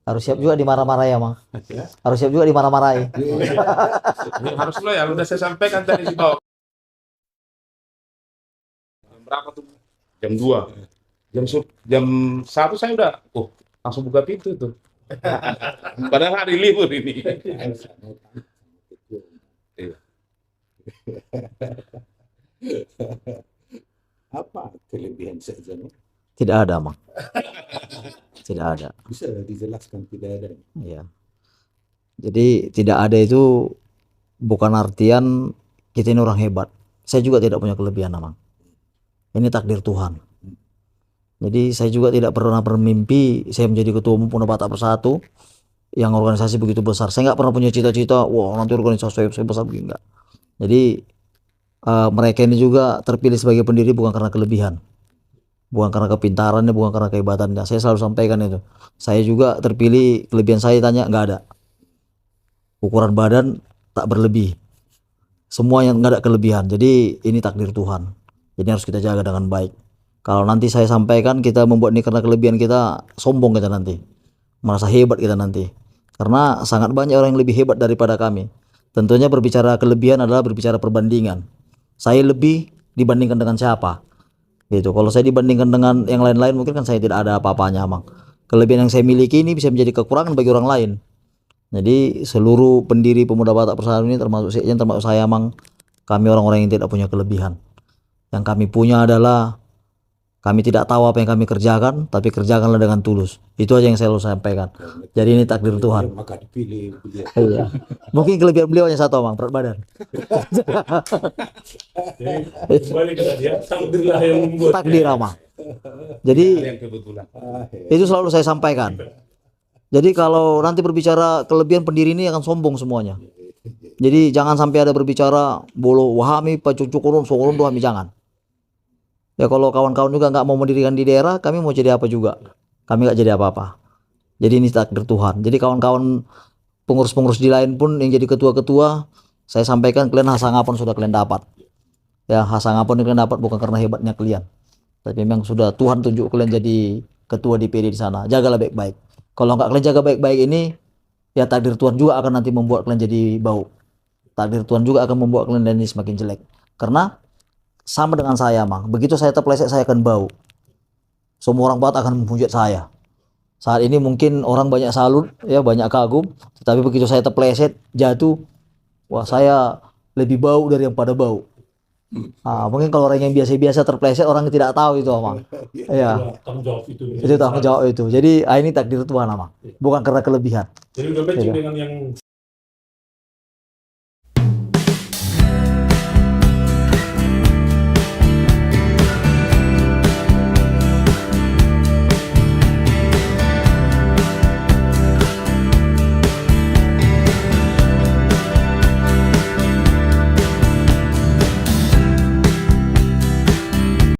Harus siap juga dimarah-marahi ya, Mang. Ya. Harus siap juga dimarah-marahi. Harus loyal, udah saya sampaikan tadi di bawah. Jam berapa tuh? Jam 2. Jam 1 saya udah langsung buka pintu tuh. Padahal hari libur ini. Iya. Apa kelebihan Sekjen? Tidak ada, Mang. Tidak ada. Bisa dijelaskan tidak ada? Iya. Jadi tidak ada itu bukan artian kita ini orang hebat. Saya juga tidak punya kelebihan, Mang. Ini takdir Tuhan. Jadi saya juga tidak pernah bermimpi saya menjadi ketua umum Pondok Batak Bersatu yang organisasi begitu besar. Saya nggak pernah punya cita-cita, wah nanti organisasi saya besar begini, enggak. Jadi mereka ini juga terpilih sebagai pendiri bukan karena kelebihan, bukan karena kepintarannya, bukan karena kehebatannya. Saya selalu sampaikan itu. Saya juga terpilih, kelebihan saya tanya nggak ada. Ukuran badan tak berlebih. Semua yang nggak ada kelebihan. Jadi ini takdir Tuhan. Jadi harus kita jaga dengan baik. Kalau nanti saya sampaikan kita membuat ini karena kelebihan kita, sombong kita nanti. Merasa hebat kita nanti. Karena sangat banyak orang yang lebih hebat daripada kami. Tentunya berbicara kelebihan adalah berbicara perbandingan. Saya lebih dibandingkan dengan siapa? Gitu. Kalau saya dibandingkan dengan yang lain-lain mungkin kan saya tidak ada apa-apanya, Mang. Kelebihan yang saya miliki ini bisa menjadi kekurangan bagi orang lain. Jadi seluruh pendiri Pemuda Batak Persatu ini termasuk Sekjen, termasuk saya, Mang, kami orang-orang yang tidak punya kelebihan. Yang kami punya adalah kami tidak tahu apa yang kami kerjakan, tapi kerjakanlah dengan tulus. Itu aja yang saya selalu sampaikan. Jadi ini takdir Tuhan. Maka dipilih beliau. Iya. Mungkin kelebihan beliau hanya satu, Mang, berat badan. Jadi kembali ke tadi ya, takdirlah yang membuat. Takdir, Mang. Jadi Yang kebetulan. itu selalu saya sampaikan. Jadi kalau nanti berbicara kelebihan pendiri ini akan sombong semuanya. Jadi jangan sampai ada berbicara bolo wahami pacucukurun sokurun dohami, jangan. Ya kalau kawan-kawan juga nggak mau mendirikan di daerah, kami mau jadi apa juga? Kami nggak jadi apa-apa. Jadi ini takdir Tuhan. Jadi kawan-kawan pengurus-pengurus di lain pun yang jadi ketua-ketua, saya sampaikan kalian hasangapun sudah kalian dapat. Ya hasangapun yang kalian dapat bukan karena hebatnya kalian, tapi memang sudah Tuhan tunjuk kalian jadi ketua DPD di sana. Jagalah baik-baik. Kalau nggak kalian jaga baik-baik ini, ya takdir Tuhan juga akan nanti membuat kalian jadi bau. Takdir Tuhan juga akan membuat kalian ini semakin jelek. Karena sama dengan saya, Mang. Begitu saya terpeleset, saya akan bau. Semua orang Batak akan memuji saya. Saat ini mungkin orang banyak salut, ya banyak kagum. Tetapi begitu saya terpeleset, jatuh, wah saya lebih bau dari yang pada bau. Mungkin kalau orang yang biasa-biasa terpeleset, orang yang tidak tahu itu, Mang. Iya. Tanggung jawab itu. Itu tanggung jawab itu. Jadi ini takdir Tuhan, Mang. Bukan karena kelebihan. Jadi udah matching Iya. dengan yang